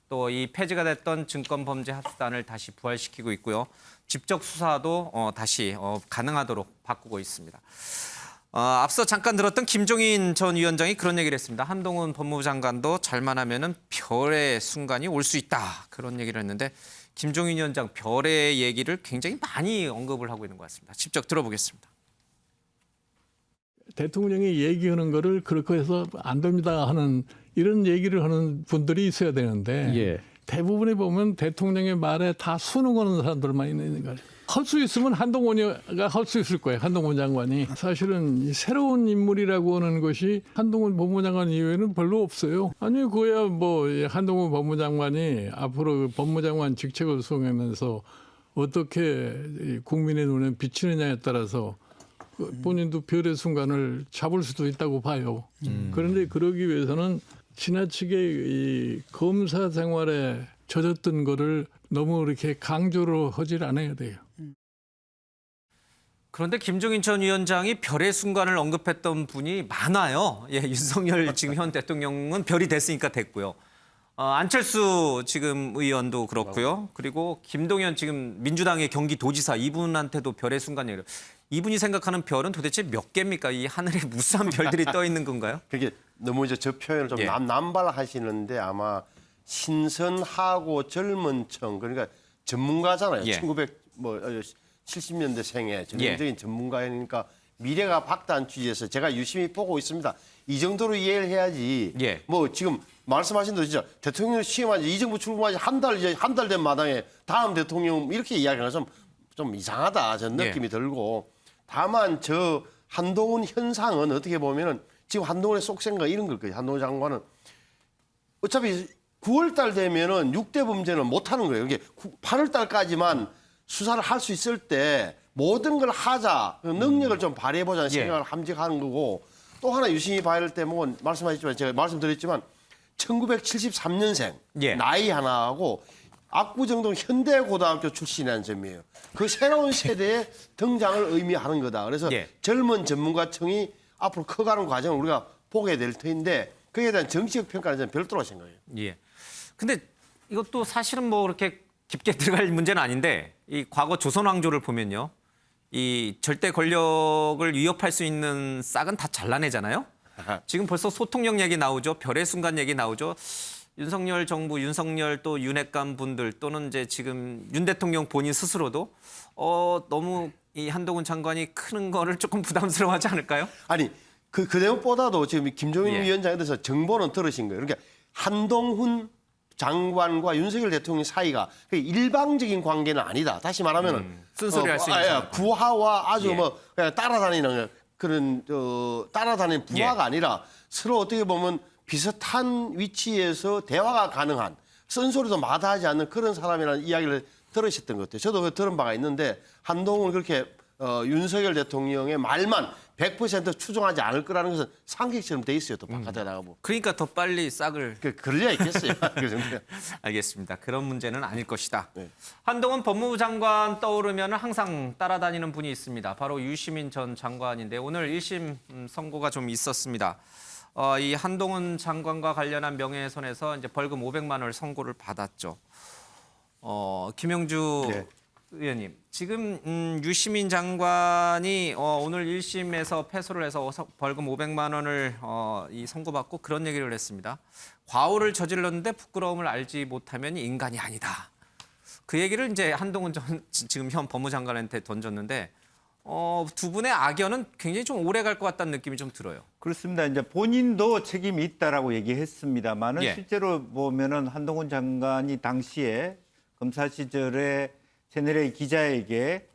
또 이 폐지가 됐던 증권범죄 합수단을 다시 부활시키고 있고요. 직접 수사도 다시 가능하도록 바꾸고 있습니다. 앞서 잠깐 들었던 김종인 전 위원장이 그런 얘기를 했습니다. 한동훈 법무부 장관도 잘만 하면은 별의 순간이 올 수 있다. 그런 얘기를 했는데 김종인 위원장 별의 얘기를 굉장히 많이 언급을 하고 있는 것 같습니다. 직접 들어보겠습니다. 대통령이 얘기하는 거를 그렇게 해서 안 됩니다 하는 이런 얘기를 하는 분들이 있어야 되는데 대부분에 보면 대통령의 말에 다 순응하는 사람들만 있는 거예요. 할 수 있으면 한동훈이가 할 수 있을 거예요. 한동훈 장관이. 사실은 이 새로운 인물이라고 하는 것이 한동훈 법무장관 이외에는 별로 없어요. 아니 그야 뭐 한동훈 법무장관이 앞으로 법무장관 직책을 수행하면서 어떻게 국민의 눈에 비치느냐에 따라서 본인도 별의 순간을 잡을 수도 있다고 봐요. 그런데 그러기 위해서는 지나치게 이 검사 생활에 젖었던 거를 너무 이렇게 강조로 하질 않아야 돼요. 그런데 김종인 전 위원장이 별의 순간을 언급했던 분이 많아요. 윤석열 지금 현 대통령은 별이 됐으니까 됐고요. 안철수 지금 의원도 그렇고요. 그리고 김동연 지금 민주당의 경기도지사 이분한테도 별의 순간 얘기를. 이분이 생각하는 별은 도대체 몇 개입니까? 이 하늘에 무수한 별들이 떠 있는 건가요? 그게 너무 이제 저 표현을 좀 남발하시는데 아마 신선하고 젊은 층 그러니까 전문가잖아요. 1970년대 생에 전형적인 전문가이니까 미래가 밝다는 취지에서 제가 유심히 보고 있습니다. 이 정도로 이해를 해야지. 뭐 지금 말씀하신 대로 진짜 대통령 취임한 지 이 정부 출범한 지 한 달 된 마당에 다음 대통령 이렇게 이야기하는 좀 이상하다 저는 느낌이 들고 다만 저 한동훈 현상은 어떻게 보면은 지금 한동훈의 속생각 이런 걸 거예요. 한동훈 장관은 어차피 9월 달 되면은 6대 범죄는 못 하는 거예요. 이게 8월 달까지만 수사를 할 수 있을 때 모든 걸 하자 능력을 좀 발휘해 보자는 생각을 함직하는 거고 또 하나 유심히 봐야 할 때는 말씀하셨지만 제가 말씀드렸지만 1973년생 나이 하나하고 압구정동 현대고등학교 출신이라는 점이에요. 그 새로운 세대의 등장을 의미하는 거다. 그래서 젊은 전문가층이 앞으로 커가는 과정을 우리가 보게 될 터인데 그에 대한 정치적 평가는 저는 별도로 생각해요. 근데 이것도 사실은 뭐 그렇게 깊게 들어갈 문제는 아닌데 이 과거 조선 왕조를 보면요. 이 절대 권력을 위협할 수 있는 싹은 다 잘라내잖아요. 지금 벌써 소통력 얘기 나오죠. 별의 순간 얘기 나오죠. 윤석열 정부, 윤석열 또 윤핵관 분들 또는 이제 지금 윤 대통령 본인 스스로도 너무 이 한동훈 장관이 크는 거를 조금 부담스러워하지 않을까요? 아니 그 내용보다도 지금 김종인 위원장에 대해서 정보는 들으신 거예요. 그러니까 한동훈 장관과 윤석열 대통령 사이가 일방적인 관계는 아니다. 다시 말하면은 쓴소리 할 수 있는 부하와 아주 뭐 그냥 따라다니는 그런 따라다니는 부하가 아니라 서로 어떻게 보면 비슷한 위치에서 대화가 가능한 쓴소리도 마다하지 않는 그런 사람이라는 이야기를 들으셨던 것 같아요. 저도 그 들은 바가 있는데 한동훈을 그렇게 윤석열 대통령의 말만 100% 추종하지 않을 거라는 것은 상식처럼 돼 있어요. 또 바깥에 나가고. 그러니까 더 빨리 싹을. 그럴리야 있겠어요. 그 정도. 알겠습니다. 그런 문제는 아닐 것이다. 한동훈 법무부 장관 떠오르면 항상 따라다니는 분이 있습니다. 바로 유시민 전 장관인데 오늘 1심 선고가 좀 있었습니다. 이 한동훈 장관과 관련한 명예훼손에서 이제 벌금 500만 원을 선고를 받았죠. 김영주 의원님, 지금 유시민 장관이 오늘 1심에서 패소를 해서 벌금 500만 원을 이 선고받고 그런 얘기를 했습니다. 과오를 저질렀는데 부끄러움을 알지 못하면 인간이 아니다. 그 얘기를 이제 한동훈 지금 현 법무장관한테 던졌는데 두 분의 악연은 굉장히 좀 오래 갈 것 같다는 느낌이 좀 들어요. 그렇습니다. 이제 본인도 책임이 있다라고 얘기했습니다만은 실제로 보면은 한동훈 장관이 당시에 검사 시절에 채널A 기자에게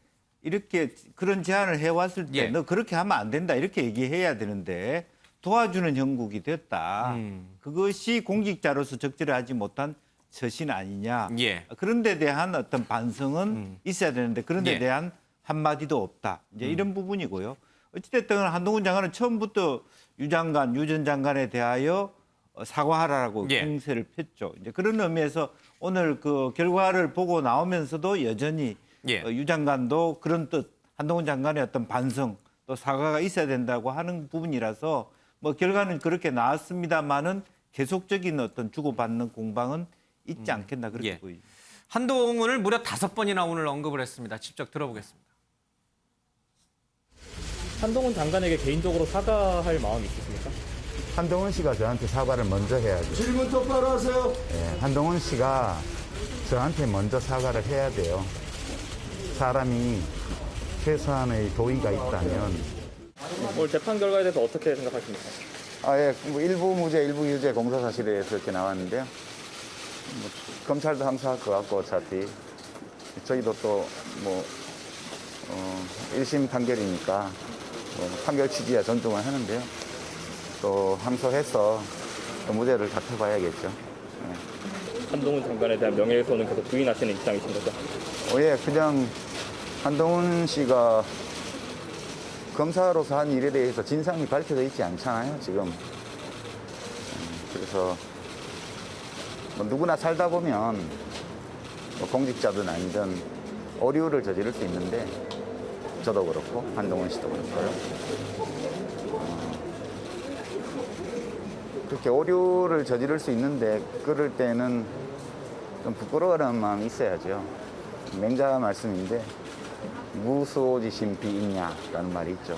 이렇게 그런 제안을 해왔을 때 너 그렇게 하면 안 된다 이렇게 얘기해야 되는데 도와주는 형국이 됐다. 그것이 공직자로서 적절하지 못한 처신 아니냐. 그런 데 대한 어떤 반성은 있어야 되는데 그런 데 대한 한마디도 없다. 이제 이런 부분이고요. 어찌됐든 한동훈 장관은 처음부터 유 전 장관에 대하여 사과하라고 예. 공세를 폈죠. 이제 그런 의미에서 오늘 그 결과를 보고 나오면서도 여전히 예. 유 장관도 그런 뜻, 한동훈 장관의 어떤 반성 또 사과가 있어야 된다고 하는 부분이라서 뭐 결과는 그렇게 나왔습니다만은 계속적인 어떤 주고받는 공방은 있지 않겠나 그렇게 예. 보입니다. 한동훈을 무려 5번이나 오늘 언급을 했습니다. 직접 들어보겠습니다. 한동훈 장관에게 개인적으로 사과할 마음이 있으십니까? 한동훈 씨가 저한테 사과를 먼저 해야죠. 질문 똑바로 하세요. 예, 한동훈 씨가 저한테 먼저 사과를 해야 돼요. 사람이 최소한의 도의가 있다면. 오늘 재판 결과에 대해서 어떻게 생각하십니까? 예, 뭐 일부 무죄, 일부 유죄 공소 사실에 대해서 이렇게 나왔는데요. 뭐 검찰도 항소할 것 같고 어차피 저희도 또 뭐 1심 판결이니까 판결 취지야 존중을 하는데요. 또 항소해서 또 무죄를 다퉈봐야겠죠. 예. 한동훈 장관에 대한 명예훼손은 계속 부인하시는 입장이신 거죠? 예, 그냥 한동훈 씨가 검사로서 한 일에 대해서 진상이 밝혀져 있지 않잖아요, 지금. 그래서 뭐 누구나 살다 보면 뭐 공직자든 아니든 오류를 저지를 수 있는데 저도 그렇고 한동훈 씨도 그렇고요. 그렇게 오류를 저지를 수 있는데 그럴 때는 좀 부끄러워하는 마음이 있어야죠. 맹자 말씀인데 무수오지심 비있냐라는 말이 있죠.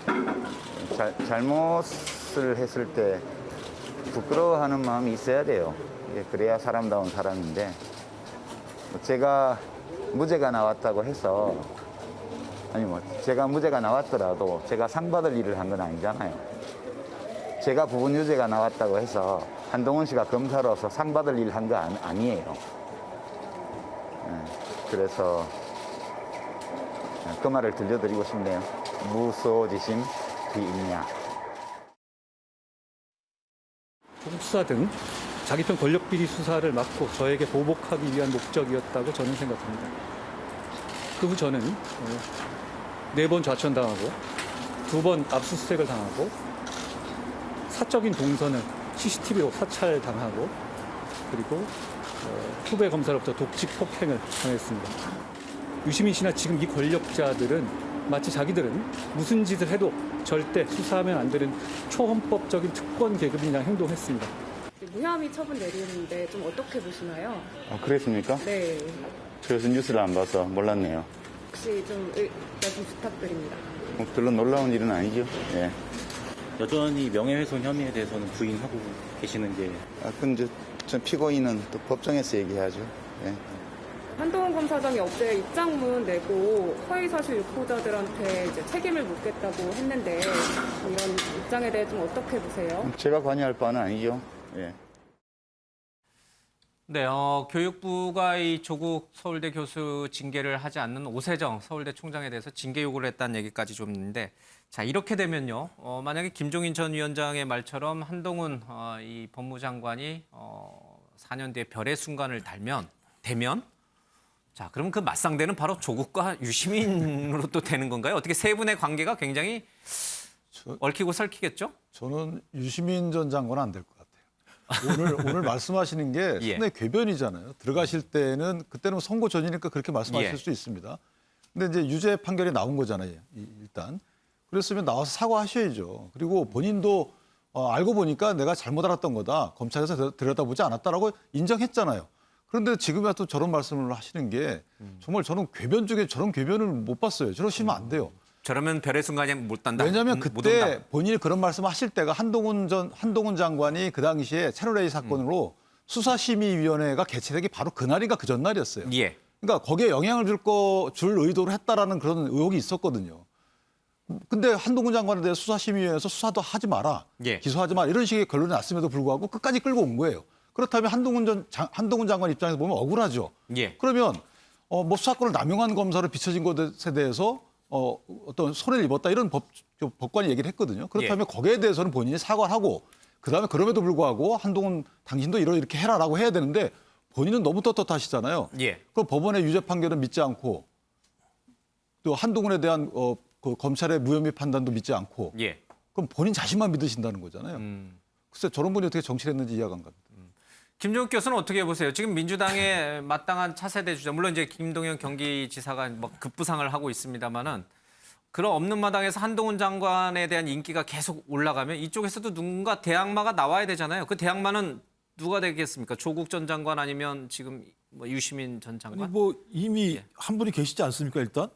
그러니까 잘못을 했을 때 부끄러워하는 마음이 있어야 돼요. 그래야 사람다운 사람인데 제가 무죄가 나왔다고 해서 아니 뭐 제가 무죄가 나왔더라도 제가 상 받을 일을 한 건 아니잖아요. 제가 부분 유죄가 나왔다고 해서 한동훈 씨가 검사로서 상 받을 일을 한 거 아니에요. 그래서 그 말을 들려드리고 싶네요. 무소지심 비있냐. 조국 수사 등 자기 편 권력 비리 수사를 막고 저에게 보복하기 위한 목적이었다고 저는 생각합니다. 그 후 저는 4번 좌천당하고 2번 압수수색을 당하고 사적인 동선을 CCTV로 사찰당하고 그리고 후배 검사로부터 독직 폭행을 당했습니다. 유시민 씨나 지금 이 권력자들은 마치 자기들은 무슨 짓을 해도 절대 수사하면 안 되는 초헌법적인 특권 계급이나 행동했습니다. 무혐의 처분 내리는데 좀 어떻게 보시나요? 그랬습니까? 네. 그래서 뉴스를 안 봐서 몰랐네요. 혹시 좀 말씀 부탁드립니다. 별로 놀라운 일은 아니죠. 예. 여전히 명예훼손 혐의에 대해서는 부인하고 계시는 게 그건 전 피고인은 또 법정에서 얘기하죠. 예. 한동훈 검사장이 어제 입장문 내고 허위사실 유포자들한테 이제 책임을 묻겠다고 했는데 이런 입장에 대해 좀 어떻게 보세요? 제가 관여할 바는 아니죠. 예. 네, 교육부가 이 조국 서울대 교수 징계를 하지 않는 오세정 서울대 총장에 대해서 징계 요구를 했다는 얘기까지 좀 있는데, 자 이렇게 되면요, 만약에 김종인 전 위원장의 말처럼 한동훈 이 법무장관이 4년 뒤에 별의 순간을 되면, 자 그러면 그 맞상대는 바로 조국과 유시민으로 또 되는 건가요? 어떻게 세 분의 관계가 굉장히 얽히고 설키겠죠? 저는 유시민 전 장관은 안 될 것 같아요. 오늘 말씀하시는 게 예. 상당히 궤변이잖아요. 들어가실 때는 그때는 선고 전이니까 그렇게 말씀하실 예. 수 있습니다. 근데 이제 유죄 판결이 나온 거잖아요. 일단 그랬으면 나와서 사과하셔야죠. 그리고 본인도 알고 보니까 내가 잘못 알았던 거다. 검찰에서 들여다보지 않았다라고 인정했잖아요. 그런데 지금이야 또 저런 말씀을 하시는 게 정말 저는 궤변 중에 저런 궤변을 못 봤어요. 저러시면 안 돼요. 저러면 별의 순간에 못 단다. 왜냐하면 못 그때 온다. 본인이 그런 말씀하실 때가 한동훈 장관이 그 당시에 채널A 사건으로 수사심의위원회가 개최되기 바로 그날인가 그 전날이었어요. 예. 그러니까 거기에 영향을 줄 의도를 했다라는 그런 의혹이 있었거든요. 근데 한동훈 장관에 대해 수사심의위원회에서 수사도 하지 마라, 예. 기소하지 마라 이런 식의 결론이 났음에도 불구하고 끝까지 끌고 온 거예요. 그렇다면 한동훈 장관 입장에서 보면 억울하죠. 예. 그러면 뭐 수사권을 남용한 검사로 비춰진 것에 대해서 어떤 손해를 입었다 이런 법관이 얘기를 했거든요. 그렇다면 거기에 대해서는 본인이 사과를 하고 그다음에 그럼에도 불구하고 한동훈 당신도 이렇게 해라라고 해야 되는데 본인은 너무 떳떳하시잖아요. 예. 그럼 법원의 유죄 판결은 믿지 않고 또 한동훈에 대한 그 검찰의 무혐의 판단도 믿지 않고 예. 그럼 본인 자신만 믿으신다는 거잖아요. 글쎄 저런 분이 어떻게 정치를 했는지 이해가 안 갑니다. 김종욱 교수는 어떻게 보세요? 지금 민주당의 마땅한 차세대 주자, 물론 이제 김동연 경기지사가 뭐 급부상을 하고 있습니다만은 그런 없는 마당에서 한동훈 장관에 대한 인기가 계속 올라가면 이쪽에서도 누군가 대항마가 나와야 되잖아요. 그 대항마는 누가 되겠습니까? 조국 전 장관 아니면 지금 뭐 유시민 전 장관? 아니 뭐 이미 한 분이 계시지 않습니까? 일단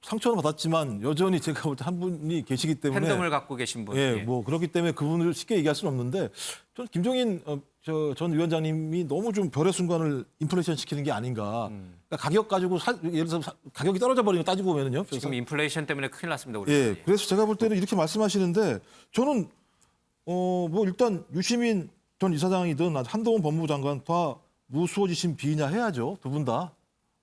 상처는 받았지만 여전히 제가 볼 때 한 분이 계시기 때문에 팬덤을 갖고 계신 분. 예, 뭐 그렇기 때문에 그분을 쉽게 얘기할 수는 없는데 저는 김종인 전 위원장님이 너무 좀 별의 순간을 인플레이션 시키는 게 아닌가. 그러니까 가격 가지고 예를 들어서 가격이 떨어져 버리는 거 따지고 보면은요. 지금 인플레이션 때문에 큰일 났습니다. 우리. 예, 그래서 제가 볼 때는 이렇게 말씀하시는데 저는 뭐 일단 유시민 전 이사장이든 한동훈 법무부 장관 다 무수호지심 비의냐 해야죠. 두 분 다.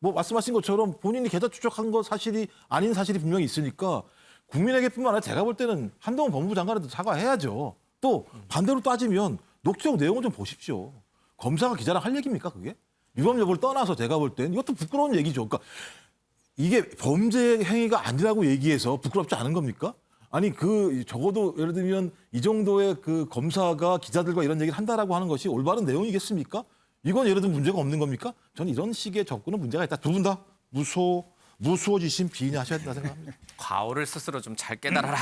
뭐 말씀하신 것처럼 본인이 계좌 추적한 거 사실이 아닌 사실이 분명히 있으니까 국민에게뿐만 아니라 제가 볼 때는 한동훈 법무부 장관한테 사과해야죠. 또 반대로 따지면 녹취록 내용을 좀 보십시오. 검사가 기자랑 할 얘기입니까 그게? 위법 여부를 떠나서 제가 볼 때는 이것도 부끄러운 얘기죠. 그러니까 이게 범죄 행위가 아니라고 얘기해서 부끄럽지 않은 겁니까? 아니 그 적어도 예를 들면 이 정도의 그 검사가 기자들과 이런 얘기를 한다라고 하는 것이 올바른 내용이겠습니까? 이건 예를 들면 문제가 없는 겁니까? 저는 이런 식의 접근은 문제가 있다. 두 분 다 무수호지심 비의냐 하셔야 된다 생각합니다. 과오를 스스로 좀 잘 깨달아라.